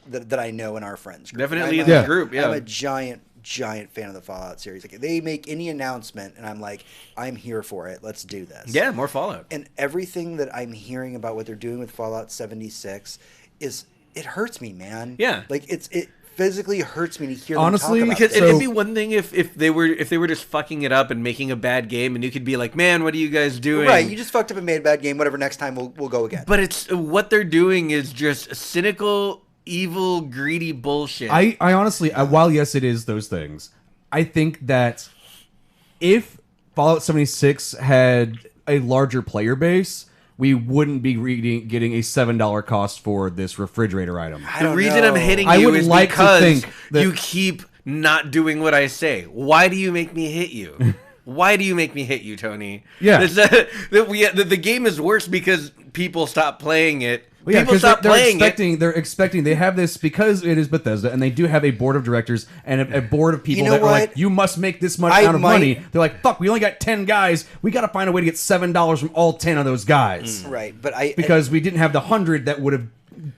that I know in our friends group. Definitely I'm in a- the group, yeah. I'm a giant fan of the Fallout series. Like, they make any announcement and I'm like, I'm here for it. Let's do this. Yeah, more Fallout. And everything that I'm hearing about what they're doing with Fallout 76 it hurts me, man. Yeah. Like it physically hurts me to hear them Honestly, talk about Because this. it'd be one thing if they were just fucking it up and making a bad game, and you could be like, "Man, what are you guys doing?" Right, you just fucked up and made a bad game. Whatever, next time we'll go again. But it's what they're doing is just cynical, evil, greedy bullshit. I honestly, while yes, it is those things, I think that if Fallout 76 had a larger player base, we wouldn't be getting a $7 cost for this refrigerator item. The reason I'm hitting I you would is like to because think that- you keep not doing what I say. Why do you make me hit you? Why do you make me hit you, Tony? Yeah. The game is worse because people stop playing it. Well, yeah, People stop playing it. They're expecting. They have this because it is Bethesda, and they do have a board of directors and a board of people You know that are like, what? "You must make this much out of money." They're like, "Fuck, we only got 10 guys. We got to find a way to get $7 from all 10 of those guys." Right, but Because we didn't have the 100 that would have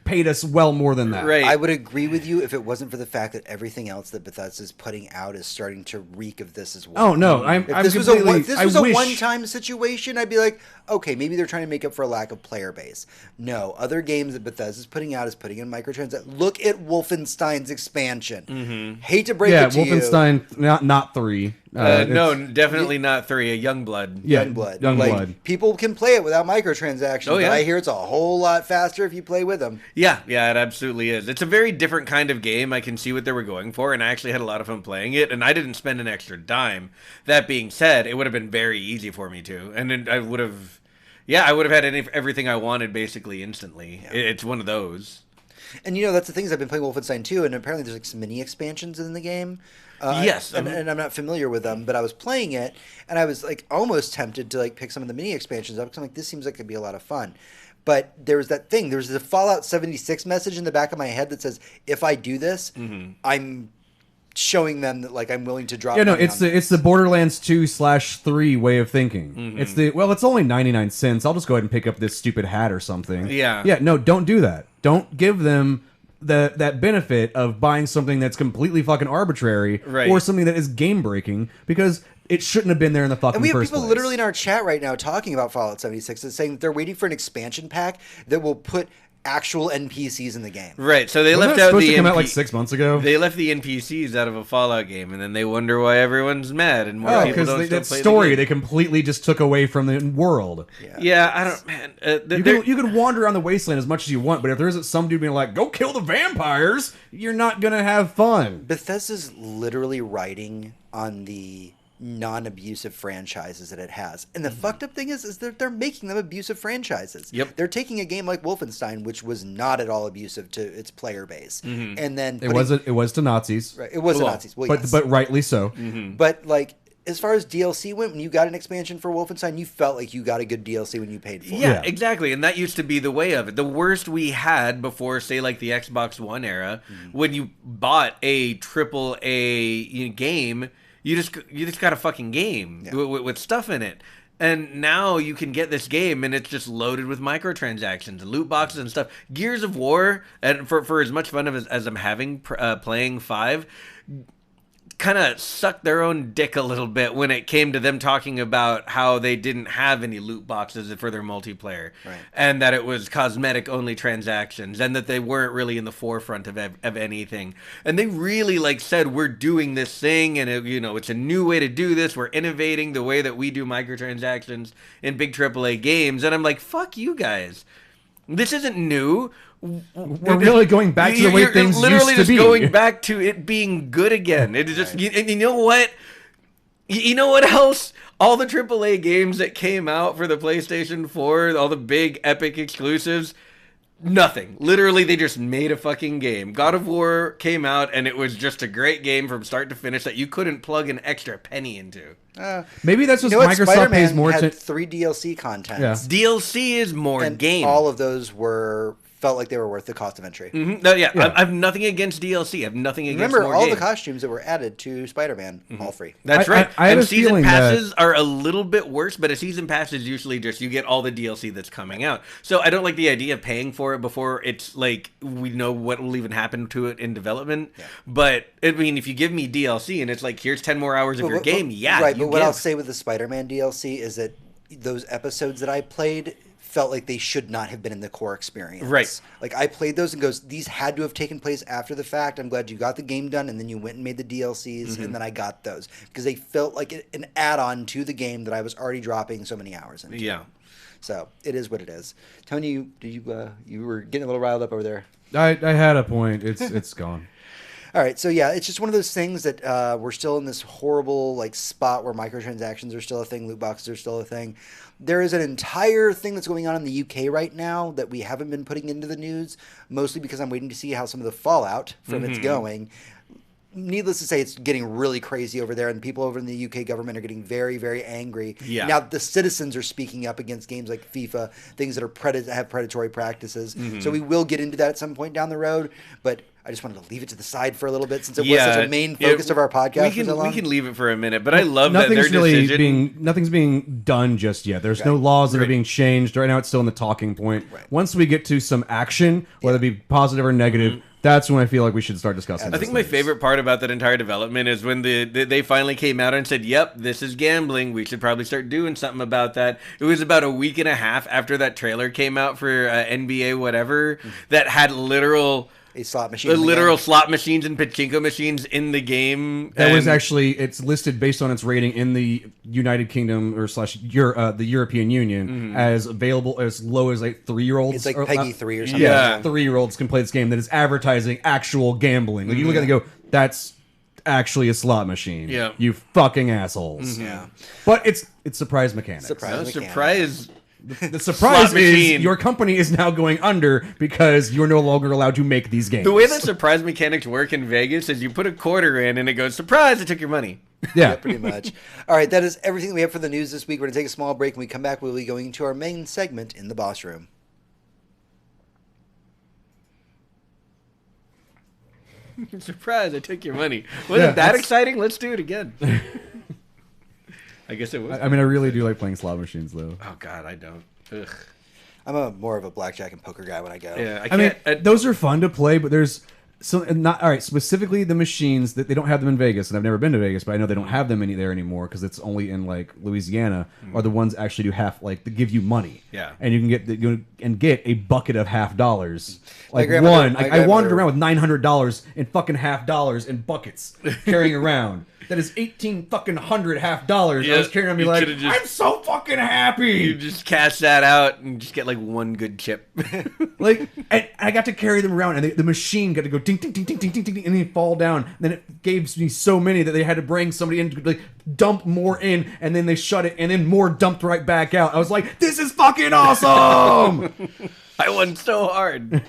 paid us well more than that. Right. I would agree with you if it wasn't for the fact that everything else that Bethesda's putting out is starting to reek of this as well. Oh no, If this was a one-time situation, I'd be like, okay, maybe they're trying to make up for a lack of player base. No, other games that Bethesda's putting out is putting in microtransactions. Look at Wolfenstein's expansion. Hate to break it to Wolfenstein, not 3. No, definitely not 3. A Youngblood. Yeah, Youngblood. Youngblood. People can play it without microtransactions, Oh, yeah. but I hear it's a whole lot faster if you play with them. Yeah, it absolutely is. It's a very different kind of game. I can see what they were going for, and I actually had a lot of fun playing it, and I didn't spend an extra dime. That being said, it would have been very easy for me to, and then I would have had everything I wanted basically instantly. Yeah. It's one of those. And that's the things I've been playing Wolfenstein 2, and apparently there's like some mini expansions in the game. Yes, and I'm not familiar with them, but I was playing it, and I was like almost tempted to like pick some of the mini expansions up because I'm like, this seems like it'd be a lot of fun. But there was that thing. There's the Fallout 76 message in the back of my head that says, if I do this, I'm showing them that like I'm willing to drop. Yeah, no, money it's on the Borderlands 2/3 way of thinking. It's it's only 99 cents. I'll just go ahead and pick up this stupid hat or something. Yeah. No, don't do that. Don't give them that benefit of buying something that's completely fucking arbitrary or something that is game breaking because it shouldn't have been there in the fucking And we have first people place. literally in our chat right now talking about Fallout 76 and saying that they're waiting for an expansion pack that will put actual NPCs in the game. Right, so they Wasn't left that out supposed the to come out like 6 months ago. They left the NPCs out of a Fallout game, and then they wonder why everyone's mad and more people don't still that play story the they game. completely just took away from the world. Yeah, I don't, man. You can wander around the wasteland as much as you want, but if there isn't some dude being like, "Go kill the vampires," you're not gonna have fun. Bethesda's literally writing on the non-abusive franchises that it has. And the fucked up thing is that they're making them abusive franchises. Yep. They're taking a game like Wolfenstein, which was not at all abusive to its player base. And then It was to Nazis, right, it was to Nazis. Well, yes. but rightly so. But like as far as DLC went, when you got an expansion for Wolfenstein, you felt like you got a good DLC when you paid for it. Yeah, exactly. And that used to be the way of it. The worst we had before, say, like the Xbox One era, when you bought a triple A game, you just got a fucking game with stuff in it. And now you can get this game, and it's just loaded with microtransactions and loot boxes and stuff. Gears of War, and for as much fun as I'm having playing 5, kind of sucked their own dick a little bit when it came to them talking about how they didn't have any loot boxes for their multiplayer, and that it was cosmetic only transactions, and that they weren't really in the forefront of anything. And they really said, we're doing this thing, and it's a new way to do this. We're innovating the way that we do microtransactions in big AAA games. And I'm like, fuck you guys. This isn't new. We're really going back to the way things used to be. Literally just going back to it being good again. It is just, and you know what? You know what else? All the AAA games that came out for the PlayStation 4, all the big epic exclusives, nothing. Literally, they just made a fucking game. God of War came out, and it was just a great game from start to finish that you couldn't plug an extra penny into. Maybe that's what Microsoft Spider-Man pays more had to. 3 DLC contents. Yeah. DLC is more And game. all of those felt like they were worth the cost of entry. No, I have nothing against DLC. I have nothing against Remember, more all game. the costumes that were added to Spider-Man, all free. That's I- right. I have and a season feeling passes are a little bit worse, but a season pass is usually just you get all the DLC that's coming out. So I don't like the idea of paying for it before it's like we know what will even happen to it in development. Yeah. But I mean, if you give me DLC and it's like here's 10 more hours of your game, Right, you but what give. I'll say with the Spider-Man DLC is that those episodes that I played felt like they should not have been in the core experience. Right. Like I played those and goes, these had to have taken place after the fact. I'm glad you got the game done and then you went and made the DLCs and then I got those because they felt like an add-on to the game that I was already dropping so many hours into. Yeah. So it is what it is. Tony, you were getting a little riled up over there. I had a point. It's gone. All right, so yeah, it's just one of those things that we're still in this horrible like spot where microtransactions are still a thing, loot boxes are still a thing. There is an entire thing that's going on in the UK right now that we haven't been putting into the news, mostly because I'm waiting to see how some of the fallout from it's going. Needless to say, it's getting really crazy over there, and people over in the UK government are getting very, very angry. Yeah. Now, the citizens are speaking up against games like FIFA, things that are have predatory practices. So we will get into that at some point down the road, but I just wanted to leave it to the side for a little bit since it was such a main focus of our podcast for so long. We can leave it for a minute, but I love that their decision... Nothing's being done just yet. There's no laws that are being changed. Right now, it's still in the talking point. Right. Once we get to some action, whether it be positive or negative, that's when I feel like we should start discussing. I think my favorite part about that entire development is when they finally came out and said, "Yep, this is gambling. We should probably start doing something about that." It was about a week and a half after that trailer came out for NBA whatever that had literal slot machine, slot machines and pachinko machines in the game. That was actually, it's listed based on its rating in the United Kingdom or the European Union as available as low as like 3-year-olds. It's like Peggy 3 or something. Yeah, 3-year-olds can play this game that is advertising actual gambling. Like you look at it and go, that's actually a slot machine. Yeah. You fucking assholes. Yeah. But it's surprise mechanics. Surprise. The surprise is your company is now going under because you're no longer allowed to make these games. The way that surprise mechanics work in Vegas is you put a quarter in and it goes, surprise, I took your money. Yeah, pretty much. All right, that is everything we have for the news this week. We're going to take a small break. When we come back, we'll be going into our main segment in the boss room. Surprise, I took your money. Wasn't that exciting? Let's do it again. I guess it was. I mean, I really do like playing slot machines, though. Oh, God, I don't. Ugh. I'm more of a blackjack and poker guy when I go. Yeah, I mean, those are fun to play, but there's not all right. Specifically, the machines that they don't have them in Vegas, and I've never been to Vegas, but I know they don't have them there anymore because it's only in like Louisiana. Are the ones that actually do they give you money? Yeah, and you can get a bucket of $50. Like I wandered around with $900 in fucking $50 in buckets carrying around. That is $1,800 $50. Yeah, I was carrying on me like, I'm so fucking happy. You just cash that out and just get like one good chip. Like, and I got to carry them around, and the machine got to go ding, ding, ding, ding, ding, ding, ding, and then fall down. And then it gave me so many that they had to bring somebody in to like dump more in, and then they shut it, and then more dumped right back out. I was like, this is fucking awesome. I won so hard.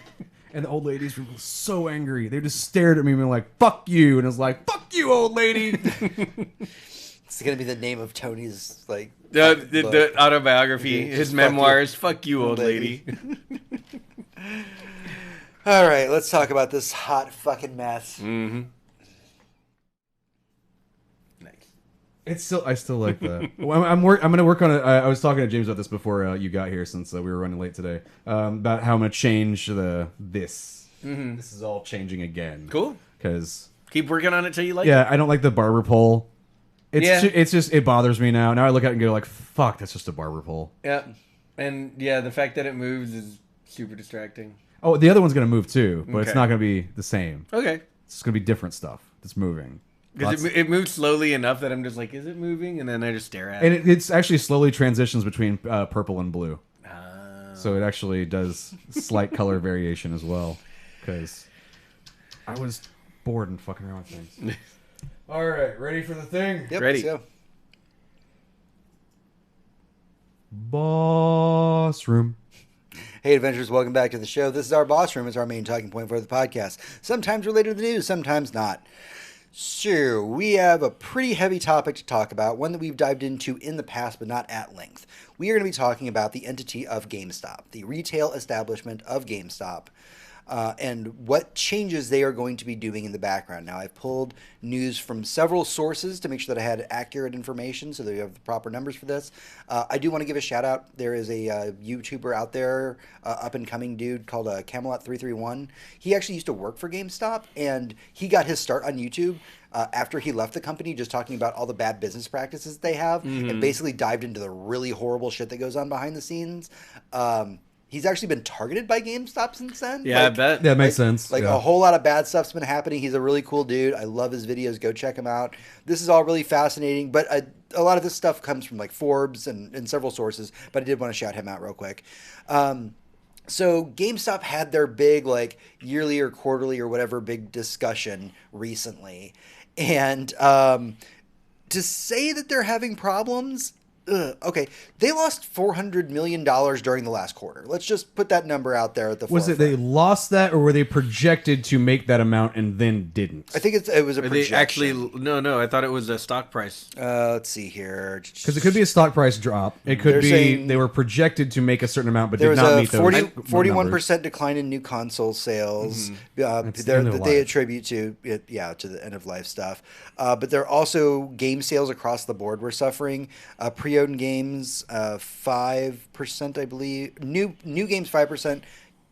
And the old ladies were so angry. They just stared at me and were like, fuck you. And I was like, fuck you, old lady. It's going to be the name of Tony's, like... the autobiography, his memoirs. Fuck you, old lady. All right, let's talk about this hot fucking mess. Mm-hmm. Nice. I still like that. Well, I'm going to work on it. I was talking to James about this before you got here, since we were running late today, about how I'm going to change this. Mm-hmm. This is all changing again. Cool. Because keep working on it till you like it. Yeah, I don't like the barber pole. It's just it bothers me now. Now I look at it and go like, fuck, that's just a barber pole. Yeah, and the fact that it moves is super distracting. Oh, the other one's going to move too, but it's not going to be the same. Okay. It's going to be different stuff that's moving. Because it moves slowly enough that I'm just like, is it moving? And then I just stare at it. And it's actually slowly transitions between purple and blue. So it actually does slight color variation as well. Because I was bored and fucking around with things. All right, ready for the thing? Yep, ready. Let's go. Boss room. Hey, adventurers, welcome back to the show. This is our boss room. It's our main talking point for the podcast. Sometimes related to the news, sometimes not. So, we have a pretty heavy topic to talk about, one that we've dived into in the past, but not at length. We are going to be talking about the entity of GameStop, the retail establishment of GameStop, and what changes they are going to be doing in the background. Now, I've pulled news from several sources to make sure that I had accurate information so that we have the proper numbers for this. I do want to give a shout out. There is a YouTuber out there, up and coming dude called Camelot331. He actually used to work for GameStop, and he got his start on YouTube after he left the company, just talking about all the bad business practices they have, and basically dived into the really horrible shit that goes on behind the scenes. He's actually been targeted by GameStop since then. Yeah, I bet. That makes sense. Like a whole lot of bad stuff's been happening. He's a really cool dude. I love his videos. Go check him out. This is all really fascinating, but a lot of this stuff comes from like Forbes and several sources, but I did want to shout him out real quick. So GameStop had their big like yearly or quarterly or whatever big discussion recently, and to say that they're having problems. Okay, they lost $400 million during the last quarter. Let's just put that number out there at the Was it forefront. they lost that, or were they projected to make that amount and then didn't? I think it was a They projection. actually no. I thought it was a stock price. Let's see here. Because it could be a stock price drop. It could They're be saying- they were projected to make a certain amount, but There did was not a meet those 41% decline in new console sales That's the end of that they life. attribute to to the end of life stuff. But they're also game sales across the board were suffering. Pre-owned games 5%, I believe. New games 5%.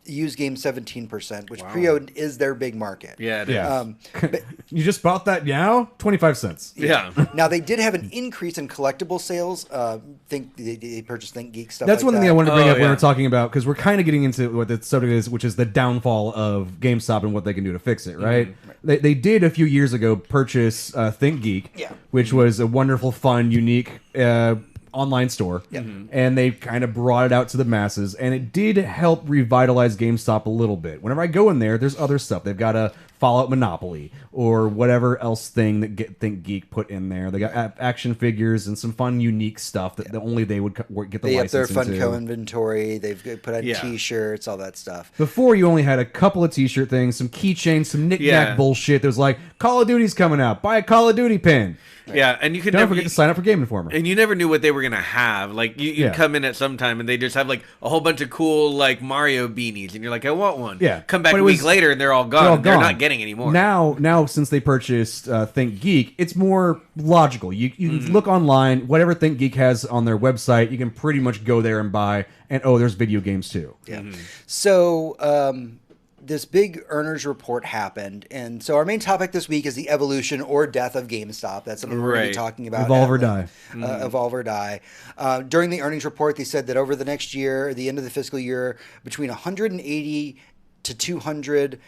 Used games 17%, which pre-owned is their big market. Yeah, it is. Yeah. But You just bought that now? 25 cents. Yeah. now they did have an increase in collectible sales. Think they purchased Think Geek stuff. That's like one thing that. I wanted to bring Oh, up when yeah. we're talking about, because we're kind of getting into what the subject is, which is the downfall of GameStop and what they can do to fix it, right? They did a few years ago purchase Think Geek, Yeah. which was a wonderful, fun, unique online store, and they kind of brought it out to the masses, and it did help revitalize GameStop a little bit. Whenever I go in there, there's other stuff. They've got a Fallout Monopoly or whatever else thing that Think Geek put in there. They got action figures and some fun, unique stuff that only they would get the They have their license into. Funko inventory. They've put out Yeah. T-shirts, all that stuff. Before, you only had a couple of T-shirt things, some keychains, some knick-knack Yeah. bullshit. There's like, Call of Duty's coming out. Buy a Call of Duty pin. Yeah, and you could Don't never forget to sign up for Game Informer. and you never knew what they were gonna have. Like you Yeah. come in at some time and they just have like a whole bunch of cool like Mario beanies, and you're like, I want one. Yeah. Come back But a it week was- later and they're all gone. They're all They're gone. not getting any more. Now, since they purchased Think Geek, it's more logical. You look online, whatever Think Geek has on their website, you can pretty much go there and buy. And there's video games too. Yeah. So this big earners report happened, and so our main topic this week is the evolution or death of GameStop. That's something we're going to be Right. talking about. Evolve at or length. die. Evolve or die. During the earnings report, they said that over the next year, the end of the fiscal year, between 180 to 200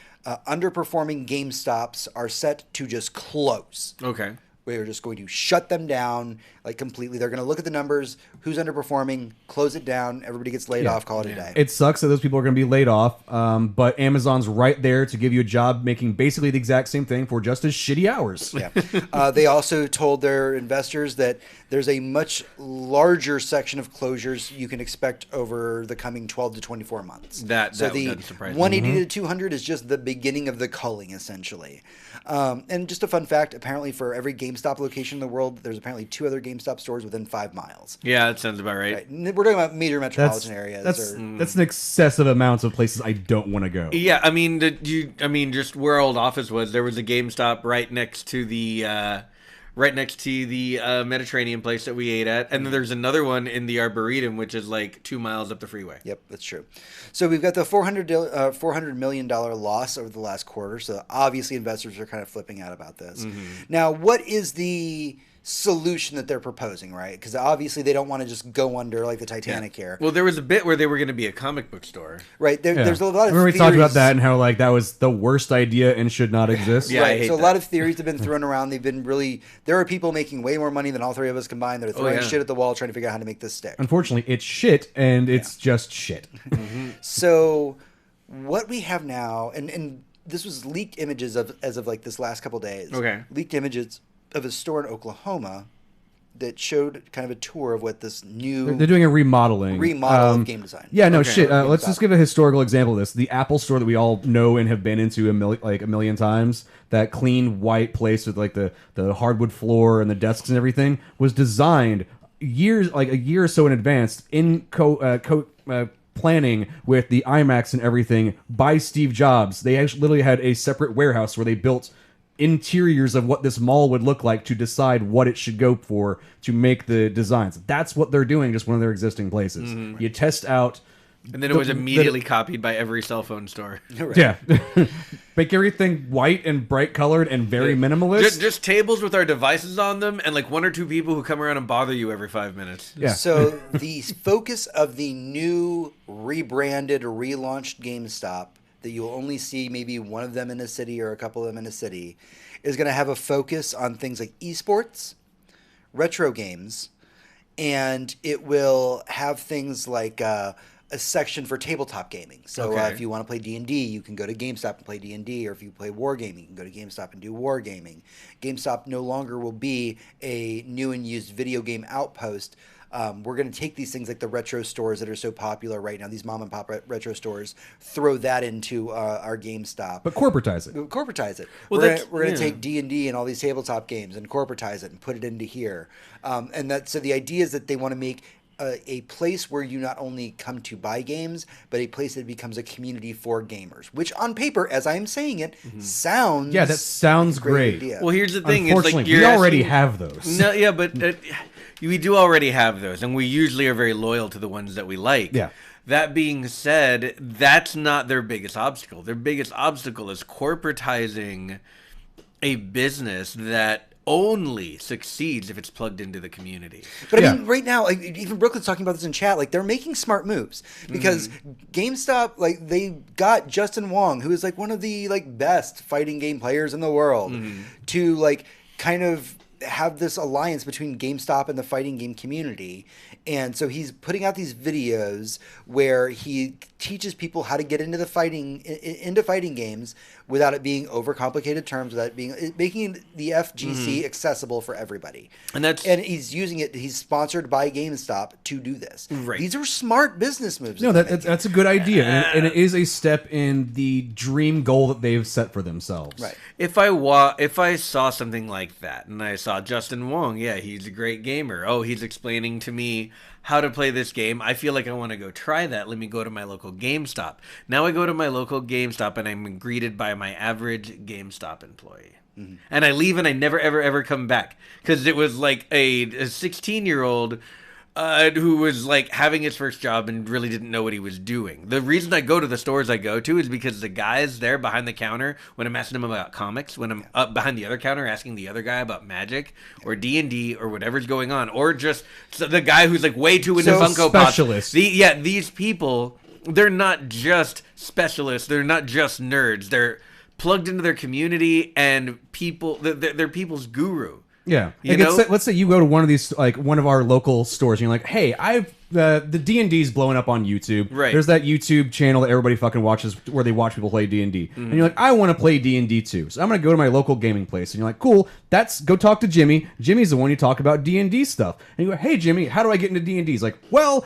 underperforming GameStops are set to just close. Okay. We're just going to shut them down like completely. They're going to look at the numbers, who's underperforming, close it down, everybody gets laid off, call it a day. It sucks that those people are going to be laid off, but Amazon's right there to give you a job making basically the exact same thing for just as shitty hours. Yeah. They also told their investors that there's a much larger section of closures you can expect over the coming 12 to 24 months. That the doesn't surprise me. 180 to 200 is just the beginning of the culling, essentially. And just a fun fact, apparently for every GameStop location in the world, there's apparently 2 other GameStop stores within 5 miles. Yeah, that sounds about right. Right. And we're talking about major metropolitan areas. That's an excessive amount of places I don't want to go. Yeah, I mean, just where our old office was, there was a GameStop right next to the Mediterranean place that we ate at, and then there's another one in the Arboretum, which is like 2 miles up the freeway. Yep, that's true. So we've got the $400 million loss over the last quarter. So obviously investors are kind of flipping out about this. Now, what is the solution that they're proposing, right? Because obviously they don't want to just go under like the Titanic here. Well, there was a bit where they were going to be a comic book store. Right. Yeah. There's a lot of Remember we talked about theories- that and how like that was the worst idea and should not exist. Yeah, I Right. hate So a that. lot of theories have been thrown around. They've been really. There are people making way more money than all three of us combined. They're throwing yeah. shit at the wall, trying to figure out how to make this stick. Unfortunately, it's shit, and it's just shit. So what we have now, and this was leaked images of as of like this last couple days. Okay. Leaked images of a store in Oklahoma that showed kind of a tour of what this new They're doing a remodeling. remodel of game design. Yeah, no Okay. shit. Let's GameStop. just give a historical example of this. The Apple store that we all know and have been into a million times, that clean white place with like the hardwood floor and the desks and everything, was designed a year or so in advance in planning with the IMAX and everything by Steve Jobs. They actually literally had a separate warehouse where they built interiors of what this mall would look like to decide what it should go for to make the designs. That's what they're doing, just one of their existing places. You test out. And then it was immediately copied by every cell phone store. Right. Yeah. Make everything white and bright colored and very minimalist. Just tables with our devices on them, and like 1 or 2 people who come around and bother you every 5 minutes. Yeah. So the focus of the new rebranded, relaunched GameStop that you'll only see maybe one of them in a city or a couple of them in a city is going to have a focus on things like esports, retro games, and it will have things like a section for tabletop gaming. So Okay. if you want to play D&D, you can go to GameStop and play D&D, or if you play wargaming, you can go to GameStop and do wargaming. GameStop no longer will be a new and used video game outpost. We're going to take these things like the retro stores that are so popular right now, these mom and pop retro stores, throw that into our GameStop. But corporatize it. Corporatize it. Well, We're going to yeah. take D&D and all these tabletop games and corporatize it and put it into here. So the idea is that they want to make a place where you not only come to buy games, but a place that becomes a community for gamers. Which on paper, as I am saying it, sounds Yeah, that sounds like a great. idea. Well, here's the thing: it's Unfortunately, like you're we already asking- have those. No, yeah, but we do already have those, and we usually are very loyal to the ones that we like. Yeah. That being said, that's not their biggest obstacle. Their biggest obstacle is corporatizing a business that only succeeds if it's plugged into the community. But I Yeah. mean, right now, like, even Brooklyn's talking about this in chat. Like, they're making smart moves because GameStop, like, they got Justin Wong, who is like one of the like best fighting game players in the world, to like kind of have this alliance between GameStop and the fighting game community. And so he's putting out these videos where he teaches people how to get into the fighting games without it being overcomplicated terms, without it being making the FGC accessible for everybody. And that's he's using it. He's sponsored by GameStop to do this. Right. These are smart business moves. No, that they're that's a good idea, and it is a step in the dream goal that they've set for themselves. Right. if I saw something like that and I saw Justin Wong, yeah, he's a great gamer. Oh, he's explaining to me how to play this game. I feel like I want to go try that. Let me go to my local GameStop. Now I go to my local GameStop and I'm greeted by my average GameStop employee. And I leave and I never, ever, ever come back. Because it was like a 16-year-old who was like having his first job and really didn't know what he was doing. The reason I go to the stores I go to is because the guys there behind the counter, when I'm asking them about comics, when I'm up behind the other counter asking the other guy about Magic or D&D or whatever's going on, or just the guy who's like way too into So Funko specialists. Pops. These people, they're not just specialists. They're not just nerds. They're plugged into their community and people. They're people's guru. Yeah, You like, know? let's say you go to one of these, like one of our local stores, and you're like, "Hey, I've the D&D's blowing up on YouTube. Right. There's that YouTube channel that everybody fucking watches where they watch people play D&D, and you're like, I want to play D&D too, so I'm gonna go to my local gaming place, and you're like, cool, go talk to Jimmy. Jimmy's the one you talk about D&D stuff, and you go, hey Jimmy, how do I get into D&D? He's like, well,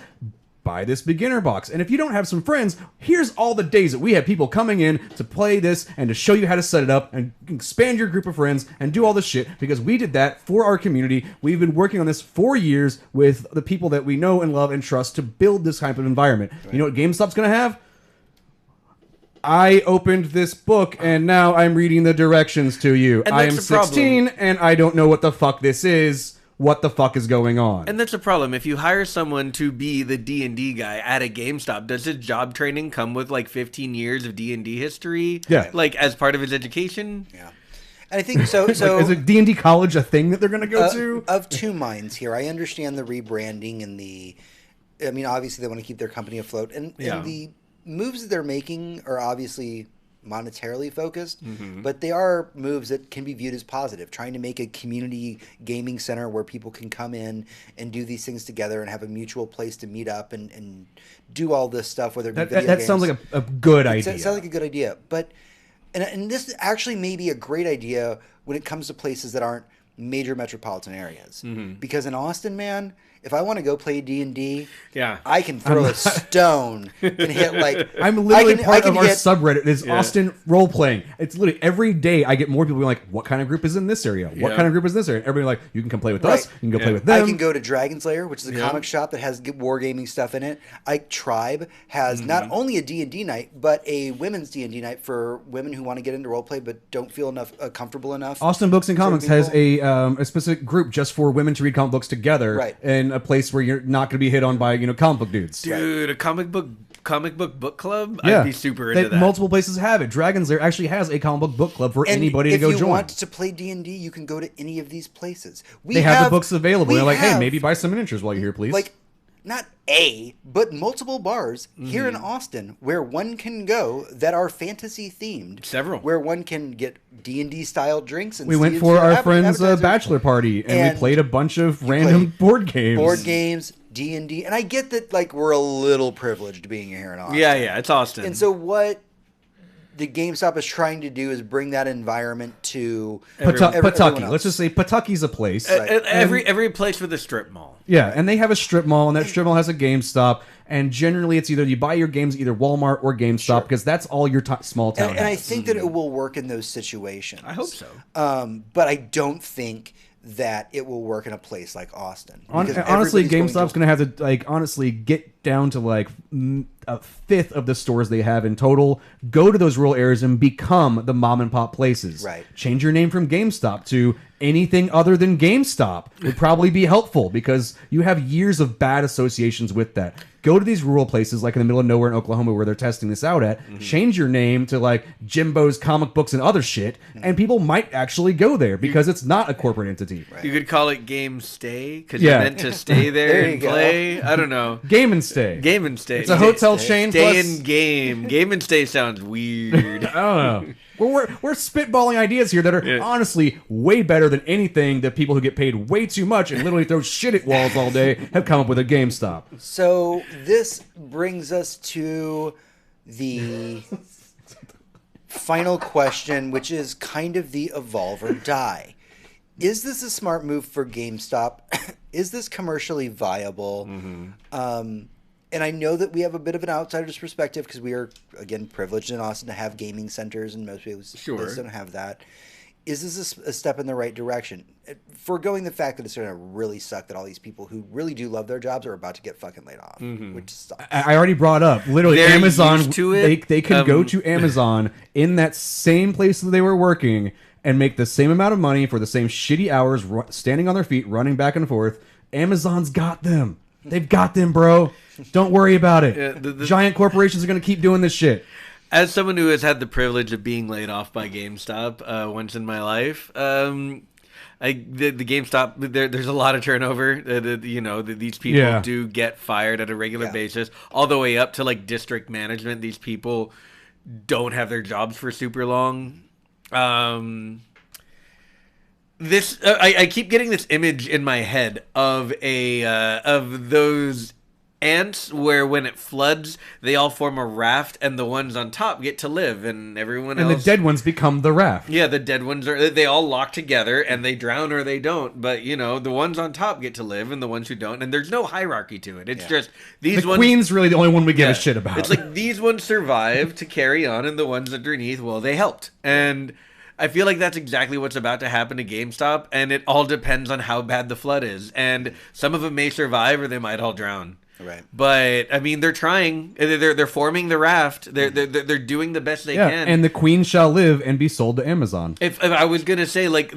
buy this beginner box. And if you don't have some friends, here's all the days that we have people coming in to play this and to show you how to set it up and expand your group of friends and do all this shit, because we did that for our community. We've been working on this for years with the people that we know and love and trust to build this type of environment. Right. You know what GameStop's going to have? I opened this book and now I'm reading the directions to you. And I am that's the problem. 16 and I don't know what the fuck this is. What the fuck is going on? And that's a problem. If you hire someone to be the D&D guy at a GameStop, does his job training come with like 15 years of D&D history? Yeah. Like as part of his education? Yeah. And I think so. Like, is a D&D college a thing that they're going to go to? Of two minds here. I understand the rebranding and I mean, obviously they want to keep their company afloat, and the moves that they're making are obviously monetarily focused, but they are moves that can be viewed as positive, trying to make a community gaming center where people can come in and do these things together and have a mutual place to meet up and do all this stuff, whether it be video That games. sounds like a good idea. It sounds like a good idea, but and this actually may be a great idea when it comes to places that aren't major metropolitan areas, because in Austin, man, if I want to go play D&D, I can throw a stone and hit like... I'm literally part of our hit, subreddit is Austin role playing. It's literally every day I get more people being like, what kind of group is in this area? What kind of group is in this area? And everybody like, you can come play with us. You can go play with them. I can go to Dragon's Lair, which is a comic shop that has wargaming stuff in it. Tribe has not only a D&D night, but a women's D&D night for women who want to get into roleplay but don't feel comfortable enough. Austin Books and Comics has a specific group just for women to read comic books together. Right. In a place where you're not going to be hit on by comic book dudes. Dude, a comic book club? Yeah. I'd be super into that. Multiple places have it. Dragon's Lair actually has a comic book club for anybody to go if you join. want to play D&D, you can go to any of these places. They have the books available. They're like, hey, maybe buy some miniatures while you're here, please. Like, not but multiple bars here in Austin where one can go that are fantasy themed. Several. Where one can get D&D style drinks. And we went for our friend's bachelor party, and we played a bunch of random board games. Board games, D&D, and I get that like we're a little privileged being here in Austin. Yeah, it's Austin. And so what the GameStop is trying to do is bring that environment to Pawtucket. Let's just say Pawtucke's a place. Every place with a strip mall. Yeah, and they have a strip mall, and that strip mall has a GameStop. And generally, it's either you buy your games either Walmart or GameStop because that's all your small town has. And I think that it will work in those situations. I hope so. But I don't think that it will work in a place like Austin. Honestly, GameStop's going to have to get down to like a fifth of the stores they have in total. Go to those rural areas and become the mom and pop places. Right. Change your name from GameStop to anything other than GameStop would probably be helpful because you have years of bad associations with that. Go to these rural places like in the middle of nowhere in Oklahoma where they're testing this out at. Change your name to like Jimbo's Comic Books and other shit, and people might actually go there because it's not a corporate entity. Right. You could call it Game Stay because you're meant to stay there and play. I don't know. Game and Stay. Game and Stay. It's a hotel chain. Stay and game. Game and Stay sounds weird. I don't know. We're spitballing ideas here that are honestly way better than anything that people who get paid way too much and literally throw shit at walls all day have come up with at GameStop. So this brings us to the final question, which is kind of the evolve or die. Is this a smart move for GameStop? Is this commercially viable? And I know that we have a bit of an outsider's perspective because we are, again, privileged in Austin to have gaming centers, and most people don't have that. Is this a step in the right direction? Foregoing the fact that it's going to really suck that all these people who really do love their jobs are about to get fucking laid off, which sucks. I already brought up, literally, They're Amazon, used to it. they can go to Amazon in that same place that they were working and make the same amount of money for the same shitty hours, standing on their feet, running back and forth. Amazon's got them. They've got them, bro. Don't worry about it. The giant corporations are going to keep doing this shit. As someone who has had the privilege of being laid off by GameStop once in my life, the GameStop, there's a lot of turnover. These people do get fired at a regular basis, all the way up to like district management. These people don't have their jobs for super long. I keep getting this image in my head of of those ants where when it floods they all form a raft and the ones on top get to live and everyone else, and the dead ones become the raft. Yeah, the dead ones they all lock together and they drown or they don't, but the ones on top get to live and the ones who don't, and there's no hierarchy to it. It's just these the ones. Queen's really the only one we give a shit about. It's like these ones survive to carry on and the ones underneath, well, they helped. And I feel like that's exactly what's about to happen to GameStop, and it all depends on how bad the flood is. And some of them may survive, or they might all drown. Right. But I mean, they're trying. They're forming the raft. They're doing the best they can. And the Queen shall live and be sold to Amazon. If I was gonna say, like,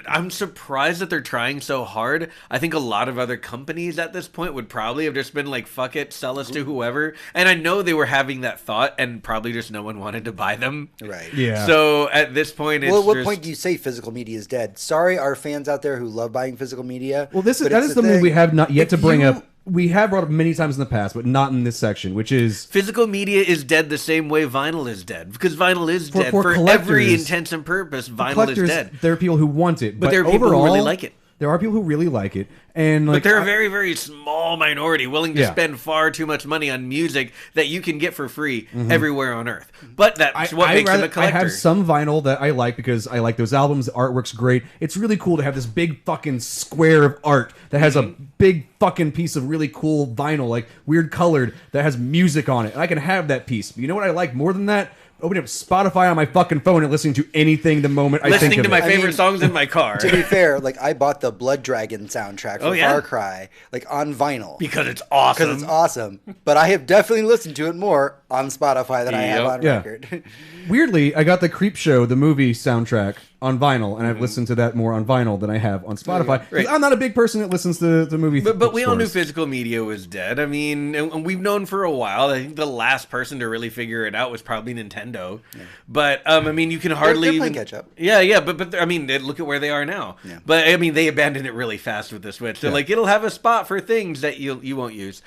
I'm surprised that they're trying so hard. I think a lot of other companies at this point would probably have just been like, fuck it, sell us to whoever. And I know they were having that thought and probably just no one wanted to buy them. Right. Yeah. So at this point, it's at what point do you say physical media is dead? Sorry, our fans out there who love buying physical media. Well, that is something we have not yet to bring up. We have brought up many times in the past, but not in this section, which is... Physical media is dead the same way vinyl is dead. Because vinyl is dead. For every intents and purpose, vinyl is dead. There are people who want it. But there are people who really like it. There are people who really like it. And but they're a very, very small minority willing to spend far too much money on music that you can get for free everywhere on Earth. But that's what makes them a collector. I have some vinyl that I like because I like those albums. The artwork's great. It's really cool to have this big fucking square of art that has a big fucking piece of really cool vinyl, like weird colored, that has music on it. And I can have that piece. But you know what I like more than that? Opening up Spotify on my fucking phone and listening to anything the moment I think of it. Listening to my favorite songs in my car. To be fair, like I bought the Blood Dragon soundtrack for Far Cry, like on vinyl. Because it's awesome. Because it's awesome. But I have definitely listened to it more on Spotify than I have on record. Weirdly, I got the Creepshow, the movie soundtrack, on vinyl, and I've listened to that more on vinyl than I have on Spotify. Right. I'm not a big person that listens to the movie. But we all knew physical media was dead. I mean, and we've known for a while. I think the last person to really figure it out was probably Nintendo. Yeah. But I mean, you can hardly they're playing catch up. Yeah, but I mean, look at where they are now. Yeah. But I mean, they abandoned it really fast with the Switch. They're like, it'll have a spot for things that you won't use.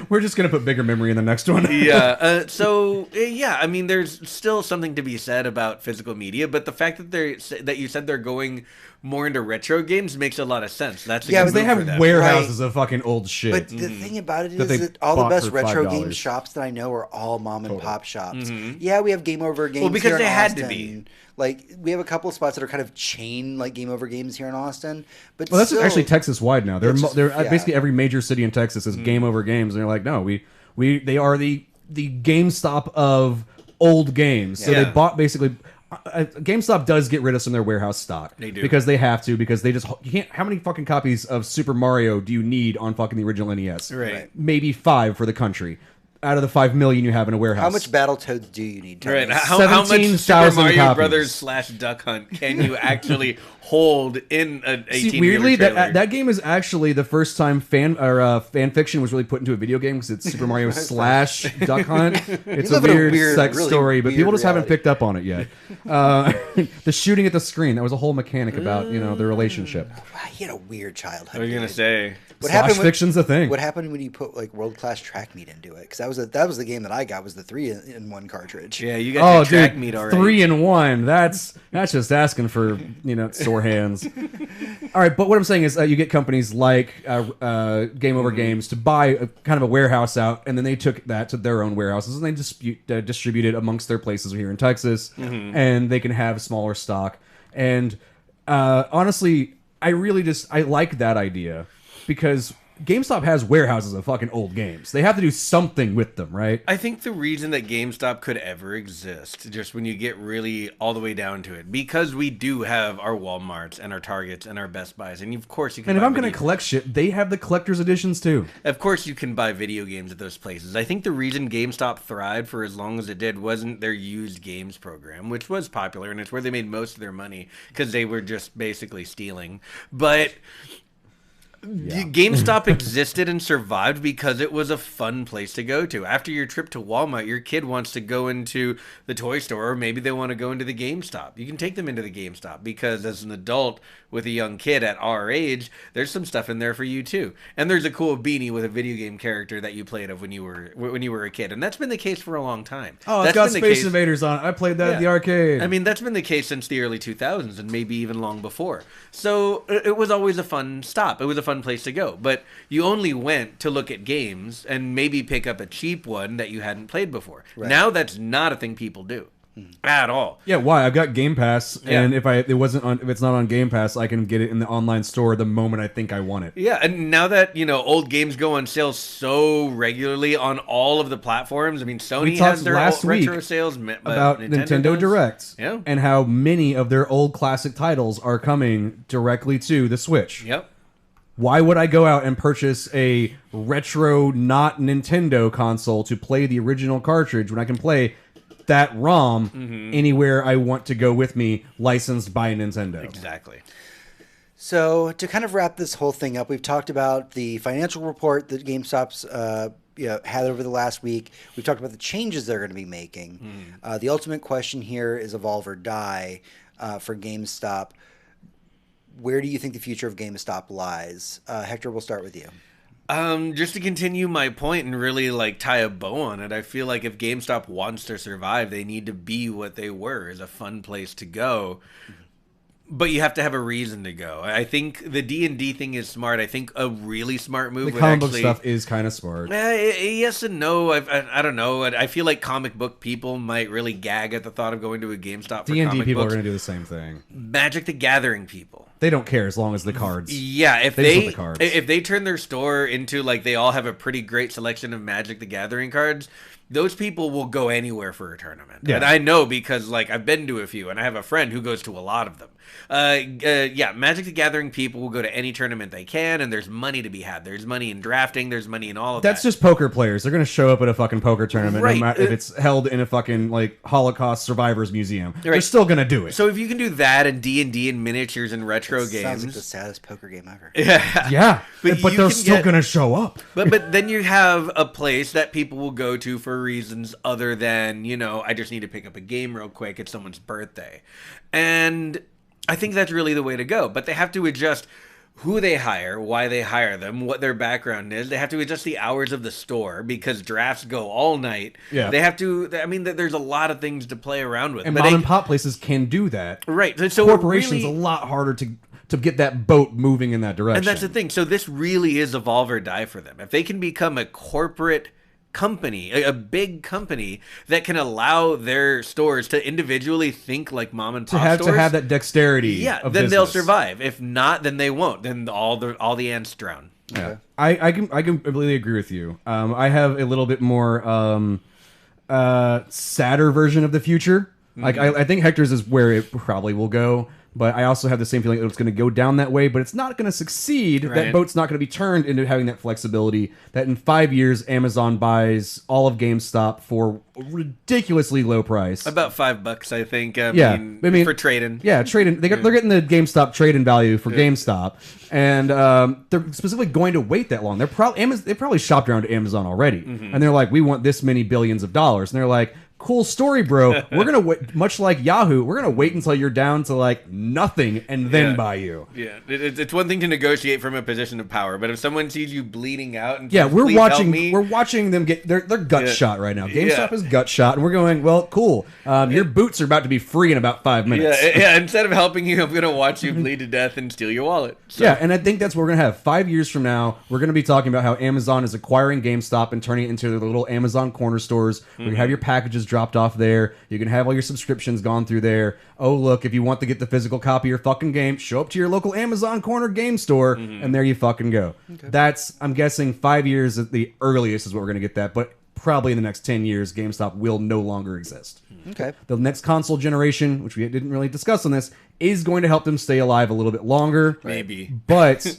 We're just gonna put bigger memory in the next one. Yeah. So I mean, there's still something to be said about physical media, but the fact that that you said they're going more into retro games makes a lot of sense. That's a Yeah, good but They move for have them. warehouses of fucking old shit. But the thing about it That is they that all the bought best for retro $5. game shops that I know are all mom and pop shops. Yeah, we have Game Over Games. Well, because here in they had to Austin. be. Like, we have a couple of spots that are kind of chain like Game Over Games here in Austin. But Well, that's still, actually Texas wide now. They're It's just- they're yeah. basically every major city in Texas is Game Over Games, and they're like, no, they are the GameStop of old games. So Yeah. they bought basically. GameStop does get rid of some of their warehouse stock. They do. Because they have to. Because they just you can't. How many fucking copies of Super Mario do you need on fucking the original NES? Right. Maybe 5 for the country. Out of the 5 million you have in a warehouse. How much Battletoads do you need? Right. Thomas? How much Super 17,000 Mario copies. Brothers / Duck Hunt can you actually hold in an 18 See, weirdly, that game is actually the first time fan fiction was really put into a video game because it's Super Mario / Duck Hunt. It's a live in a weird, weird, sex really story, but weird people just haven't reality. picked up on it yet. The shooting at the screen, that was a whole mechanic about their relationship. Wow, he had a weird childhood. What are you gonna dude. say? What Slash happened when- fiction's a thing. What happened when you put like world class track meet into it? Because that was the game that I got was the 3-in-1 cartridge. Yeah, you got Oh, your track dude, meet already. 3-in-1. That's just asking for sore hands. All right, but what I'm saying is you get companies like Game Over Games to buy a, kind of a warehouse out, and then they took that to their own warehouses and they distribute it amongst their places here in Texas, and they can have smaller stock. And honestly, I like that idea because GameStop has warehouses of fucking old games. They have to do something with them, right? I think the reason that GameStop could ever exist, just when you get really all the way down to it, because we do have our Walmarts and our Targets and our Best Buys, and of course you can. And if buy I'm going to video- collect shit, they have the collector's editions too. Of course you can buy video games at those places. I think the reason GameStop thrived for as long as it did wasn't their used games program, which was popular, and it's where they made most of their money because they were just basically stealing. But GameStop existed and survived because it was a fun place to go to. After your trip to Walmart, your kid wants to go into the toy store, or maybe they want to go into the GameStop. You can take them into the GameStop because as an adult with a young kid at our age, there's some stuff in there for you too. And there's a cool beanie with a video game character that you played of when you were a kid, and that's been the case for a long time. Oh, That's it's got been the Space case- Invaders on it. I played that at the Yeah. arcade. I mean, that's been the case since the early 2000s and maybe even long before. So it was always a fun stop. It was a fun place to go. But you only went to look at games and maybe pick up a cheap one that you hadn't played before. Right. Now that's not a thing people do at all. Yeah, why? I've got Game Pass, Yeah. and if it's not on Game Pass, I can get it in the online store the moment I think I want it. Yeah, and now that, old games go on sale so regularly on all of the platforms, I mean, Sony We talked has their last old retro week sales, About Nintendo does. Direct, Yeah. and how many of their old classic titles are coming directly to the Switch. Yep. Why would I go out and purchase a retro, not Nintendo console to play the original cartridge when I can play that ROM anywhere I want to go with me, licensed by Nintendo? Exactly. So to kind of wrap this whole thing up, we've talked about the financial report that GameStop's had over the last week. We've talked about the changes they're going to be making. The ultimate question here is evolve or die for GameStop. Where do you think the future of GameStop lies? Hector, we'll start with you. Just to continue my point and really tie a bow on it, I feel like if GameStop wants to survive, they need to be what they were, is a fun place to go. But you have to have a reason to go. I think the D&D thing is smart. I think a really smart move The would comic book actually... stuff is kind of smart. Yes and no. I don't know. I feel like comic book people might really gag at the thought of going to a GameStop for D&D comic people are books. going to do the same thing. Magic the Gathering people. They don't care as long as the cards. Yeah, if They just they want the cards. if they turn their store into they all have a pretty great selection of Magic the Gathering cards, those people will go anywhere for a tournament. Yeah. And I know because I've been to a few and I have a friend who goes to a lot of them. Magic the Gathering people will go to any tournament they can, and there's money to be had. There's money in drafting, there's money in all of That's that. just poker players. They're going to show up at a fucking poker tournament, Right. no matter if it's held in a fucking Holocaust survivors museum. They're Right. still going to do it. So if you can do that and D&D and miniatures and retro Sounds like the games. saddest poker game ever. yeah, But but you they're can still get- going to show up. But then you have a place that people will go to for reasons other than, I just need to pick up a game real quick. It's someone's birthday. And I think that's really the way to go. But they have to adjust who they hire, why they hire them, what their background is. They have to adjust the hours of the store because drafts go all night. Yeah. They have to, I mean, there's a lot of things to play around with. And But mom and pop places can do that. right. So Corporations really, a lot harder to get that boat moving in that direction. and that's the thing. So this really is evolve or die for them. If they can become a corporate company, a big company that can allow their stores to individually think like mom and pop stores, to have that dexterity. yeah, of then they'll business. survive. If not, then they won't. Then all the ants drown. Yeah, I can completely agree with you. I have a little bit more sadder version of the future. Like I think Hector's is where it probably will go. But I also have the same feeling that it's going to go down that way, but it's not going to succeed. Right. That boat's not going to be turned into having that flexibility. That in 5 years, Amazon buys all of GameStop for a ridiculously low price. About $5, I think. I mean, for trading. Yeah, trading. They're getting the GameStop trading value for GameStop, and they're specifically going to wait that long. They probably shopped around to Amazon already, and they're like, we want this many billions of dollars, and they're like, cool story, bro. We're gonna wait, much like Yahoo. We're gonna wait until you're down to like nothing and then buy you. Yeah, it's one thing to negotiate from a position of power, but if someone sees you bleeding out, and Yeah, says, we're "Please help watching. me," We're watching them get their gut shot right now. GameStop Yeah. is gut shot, and we're going. Well, cool. Your boots are about to be free in about 5 minutes. yeah. Instead of helping you, I'm gonna watch you bleed to death and steal your wallet. So, Yeah, and I think that's what we're gonna have. 5 years from now, we're gonna be talking about how Amazon is acquiring GameStop and turning it into their little Amazon corner stores. Where you have your packages dropped off there. You can have all your subscriptions gone through there. Oh, look, if you want to get the physical copy of your fucking game, show up to your local Amazon corner game store, and there you fucking go. That's, I'm guessing, 5 years at the earliest is what we're gonna get that, but probably in the next 10 years, GameStop will no longer exist. Okay. The next console generation, which we didn't really discuss on this, is going to help them stay alive a little bit longer. maybe. But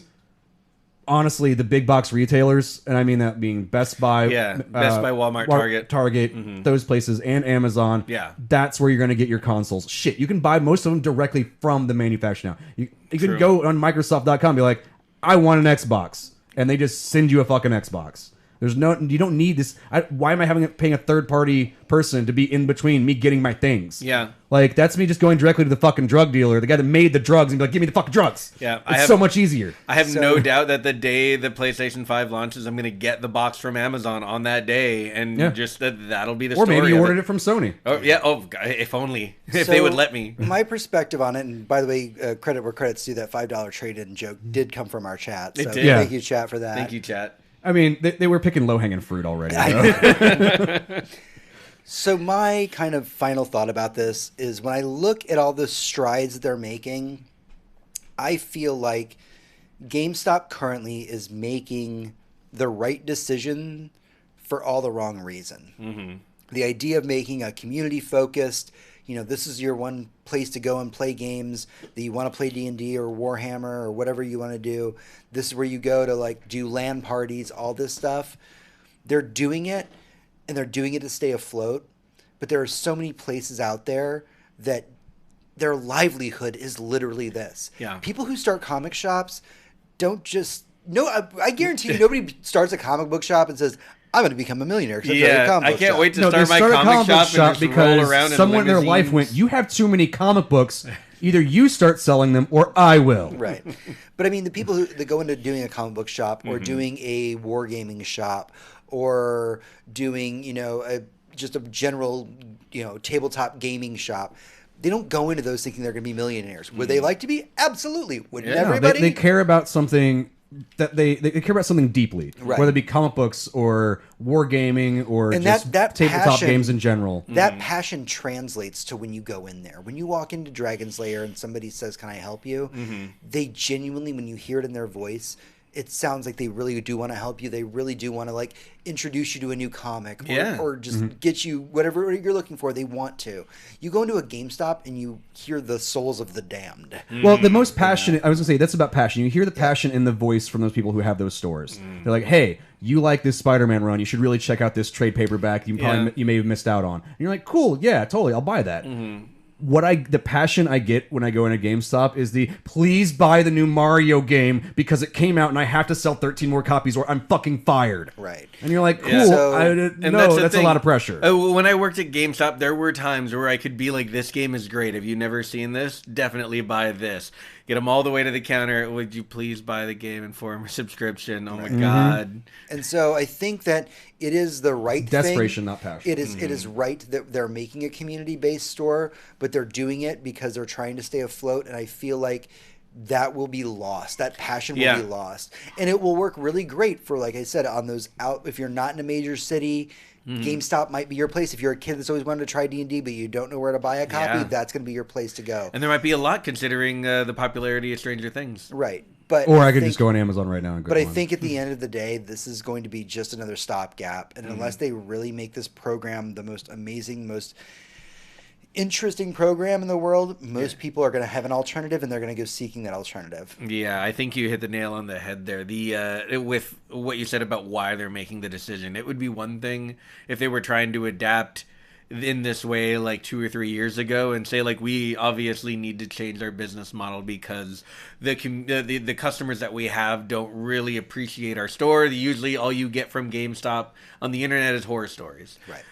honestly, the big box retailers, and I mean that being Best Buy, Best Buy, Walmart, Target. those places, and Amazon, Yeah. that's where you're going to get your consoles. Shit, you can buy most of them directly from the manufacturer now. You can True. go on Microsoft.com and be like, I want an Xbox, and they just send you a fucking Xbox. You don't need this. Why am I paying a third party person to be in between me getting my things? Yeah. Like, that's me just going directly to the fucking drug dealer, the guy that made the drugs, and be like, give me the fucking drugs. Yeah, It's so much easier. I have no doubt that the day the PlayStation 5 launches, I'm going to get the box from Amazon on that day, and just that'll be the Or story. maybe you of ordered it from Sony. Oh yeah. Oh, God, if only if So, they would let me. My perspective on it, and by the way, credit where credit's due, that $5 trade-in joke did come from our chat. So It did. Yeah. thank you, chat, for that. Thank you, chat. I mean, they were picking low-hanging fruit already. though. So my kind of final thought about this is when I look at all the strides that they're making, I feel like GameStop currently is making the right decision for all the wrong reason. Mm-hmm. The idea of making a community-focused, this is your one place to go and play games that you want to play D&D or Warhammer or whatever you want to do. This is where you go to like do LAN parties, all this stuff. They're doing it, and they're doing it to stay afloat. But there are so many places out there that their livelihood is literally this. Yeah. People who start comic shops don't just... I guarantee you nobody starts a comic book shop and says, I'm going to become a millionaire because I started a comic I book can't shop. wait to No, they start my started a comic book shop and just roll around because someone in their life limousines. went, you have too many comic books. Either you start selling them or I will. Right. But I mean, the people that go into doing a comic book shop or doing a wargaming shop or doing, just a general, tabletop gaming shop, they don't go into those thinking they're going to be millionaires. Would they like to be? Absolutely. Wouldn't No, everybody? they care about something that they care about something deeply, Right. whether it be comic books or wargaming or And just that tabletop passion- games in general. That passion translates to when you go in there. When you walk into Dragon's Lair and somebody says, "Can I help you?" They genuinely, when you hear it in their voice, it sounds like they really do want to help you. They really do want to like introduce you to a new comic or just get you whatever you're looking for. They want to. You go into a GameStop and you hear the souls of the damned. Well, the most passionate, I was going to say, that's about passion. You hear the passion in the voice from those people who have those stores. They're like, hey, you like this Spider-Man run. You should really check out this trade paperback you may have missed out on. And you're like, cool, yeah, totally, I'll buy that. The passion I get when I go into GameStop is please buy the new Mario game because it came out and I have to sell 13 more copies or I'm fucking fired. Right. And you're like, cool, Yeah. So- that's a lot of pressure. When I worked at GameStop, there were times where I could be like, this game is great. Have you never seen this? Definitely buy this. get them all the way to the counter. Would you please buy the game and form a subscription? Oh my God. And so I think that it is the right Desperation, thing. not passion. It is right that they're making a community-based store, but they're doing it because they're trying to stay afloat, and I feel like that will be lost. That passion will be lost. And it will work really great for, like I said, on those out, if you're not in a major city, GameStop might be your place. If you're a kid that's always wanted to try D&D, but you don't know where to buy a copy, that's going to be your place to go. And there might be a lot considering the popularity of Stranger Things. Right. But Or I could just go on Amazon right now and go. But I think at the end of the day, this is going to be just another stopgap. And unless they really make this program the most amazing, most interesting program in the world, most people are going to have an alternative, and they're going to go seeking that alternative. Yeah, I think you hit the nail on the head there. With what you said about why they're making the decision, it would be one thing if they were trying to adapt in this way like 2 or 3 years ago and say like, we obviously need to change our business model because the customers that we have don't really appreciate our store. Usually all you get from GameStop on the internet is horror stories. Right.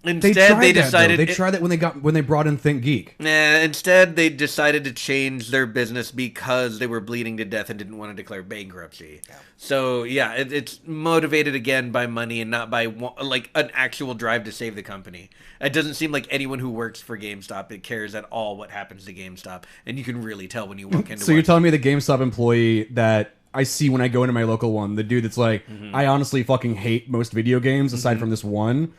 Instead, they decided they tried that when they brought in Think Geek. Instead, they decided to change their business because they were bleeding to death and didn't want to declare bankruptcy. Yeah. So yeah, it's motivated again by money and not by like an actual drive to save the company. It doesn't seem like anyone who works for GameStop cares at all what happens to GameStop, and you can really tell when you walk into. So you're telling me the GameStop employee that I see when I go into my local one, the dude that's like, I honestly fucking hate most video games aside from this one,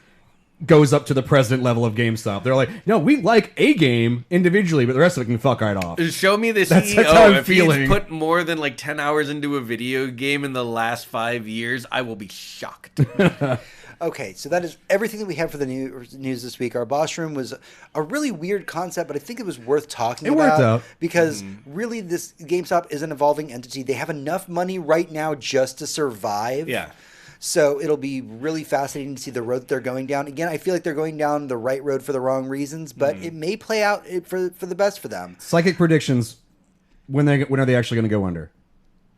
goes up to the president level of GameStop. They're like, no, we like a game individually, but the rest of it can fuck right off. Show me the That's CEO. how I'm If feeling. he's put more than like 10 hours into a video game in the last 5 years, I will be shocked. Okay, so that is everything that we have for the news this week. Our boss room was a really weird concept, but I think it was worth talking about. It worked out. Because really this GameStop is an evolving entity. They have enough money right now just to survive. Yeah. So it'll be really fascinating to see the road that they're going down. Again, I feel like they're going down the right road for the wrong reasons, but it may play out for the best for them. Psychic predictions. When are they actually going to go under?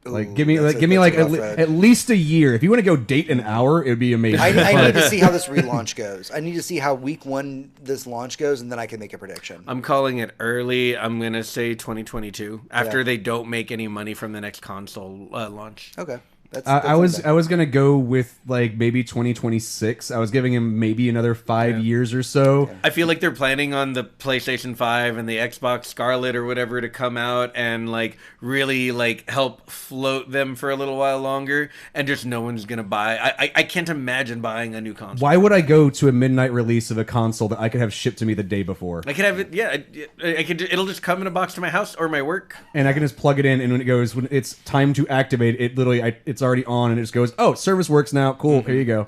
Like, Ooh, give me that's like a rough road. at least a year. If you want to go date an hour, it would be amazing. I need to see how this relaunch goes. I need to see how week one this launch goes, and then I can make a prediction. I'm calling it early. I'm going to say 2022 after they don't make any money from the next console launch. Okay. I was gonna go with like maybe 2026. I was giving him maybe another 5 years or so. I feel like they're planning on the PlayStation 5 and the Xbox Scarlet or whatever to come out and like really like help float them for a little while longer, and just no one's gonna buy. I can't imagine buying a new console. Why would I go to a midnight release of a console that I could have shipped to me the day before? I could have it. Yeah, I could. It'll just come in a box to my house or my work, and I can just plug it in, and when it's time to activate it, literally it's already on, and it just goes, oh, service works now, cool, here you go.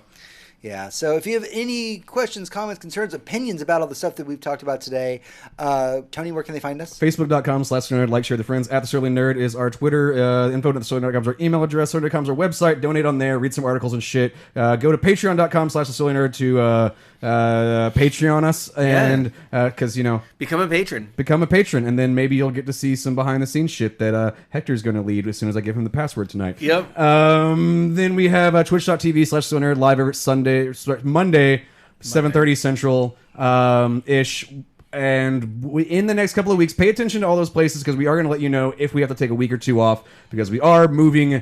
Yeah, so if you have any questions, comments, concerns, opinions about all the stuff that we've talked about today, Tony, where can they find us? Facebook.com/nerd, like, share with friends. @TheSurlyNerd is our Twitter. Info@TheSurlyNerd.com is our email address. Surly.com is our website. Donate on there. Read some articles and shit. Go to Patreon.com/TheSurlyNerd to Patreon us, and because become a patron, and then maybe you'll get to see some behind the scenes shit that Hector's going to lead as soon as I give him the password tonight. Yep. Then we have Twitch.tv/SurlyNerd live every Monday, 7:30 Central ish. And in the next couple of weeks, pay attention to all those places because we are going to let you know if we have to take a week or two off because we are moving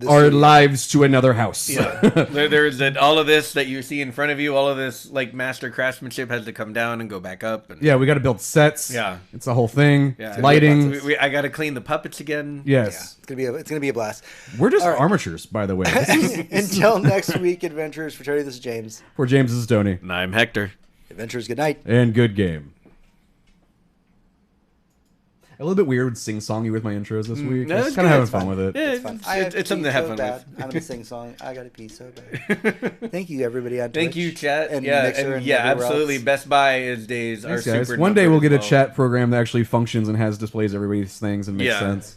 our lives to another house. Yeah. There's all of this that you see in front of you, all of this like master craftsmanship has to come down and go back up. And, yeah, we got to build sets. Yeah. It's a whole thing. Yeah. Lighting. I got to clean the puppets again. Yes. Yeah. It's gonna be a blast. We're just armatures, by the way. Until next week, adventurers. For Tony, this is James. For James, this is Tony. And I'm Hector. Adventurers, good night. And good game. A little bit weird sing-songy with my intros this week. No, Just kind of having fun with it. Yeah, It's fun. it's something to have fun bad. with. I'm gonna sing song. I gotta pee so bad. Thank you, everybody on Twitch. Thank you, chat. And yeah, Mixer and and everywhere absolutely. else. Best Buy is days Thanks, are guys. super. One day we'll get a well. chat program that actually functions and has displays everybody's things and makes sense.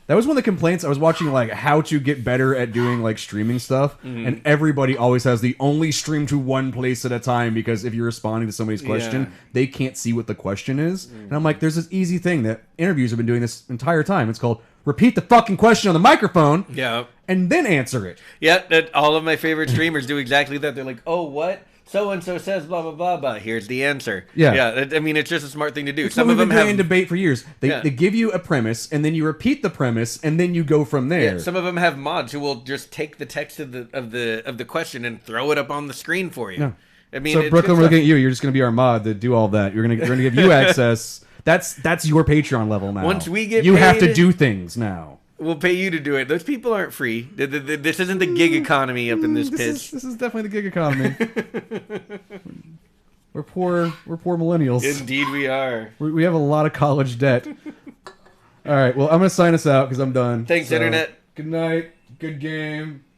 That was one of the complaints. I was watching like how to get better at doing like streaming stuff, and everybody always has the only stream to one place at a time because if you're responding to somebody's question, they can't see what the question is. And I'm like, there's this easy thing that interviews have been doing this entire time. It's called repeat the fucking question on the microphone, Yeah. and then answer it. Yeah, all of my favorite streamers do exactly that. They're like, "Oh, what? so and so says blah blah blah blah. Here's the answer. Yeah. Yeah. I mean, it's just a smart thing to do. It's Some what of we've them been doing have in debate for years. They give you a premise, and then you repeat the premise, and then you go from there. Some of them have mods who will just take the text of the question and throw it up on the screen for you. Yeah. I mean, So it's Brooklyn, good we're looking stuff. at you. You're just going to be our mod to do all that. We're gonna give you access. That's your Patreon level now. Once we get you have to paid- do things now. We'll pay you to do it. Those people aren't free. This isn't the gig economy up in this pitch. This is definitely the gig economy. We're poor millennials. Indeed, we are. We have a lot of college debt. All right, well, I'm going to sign us out because I'm done. Thanks, Internet. Good night. Good game.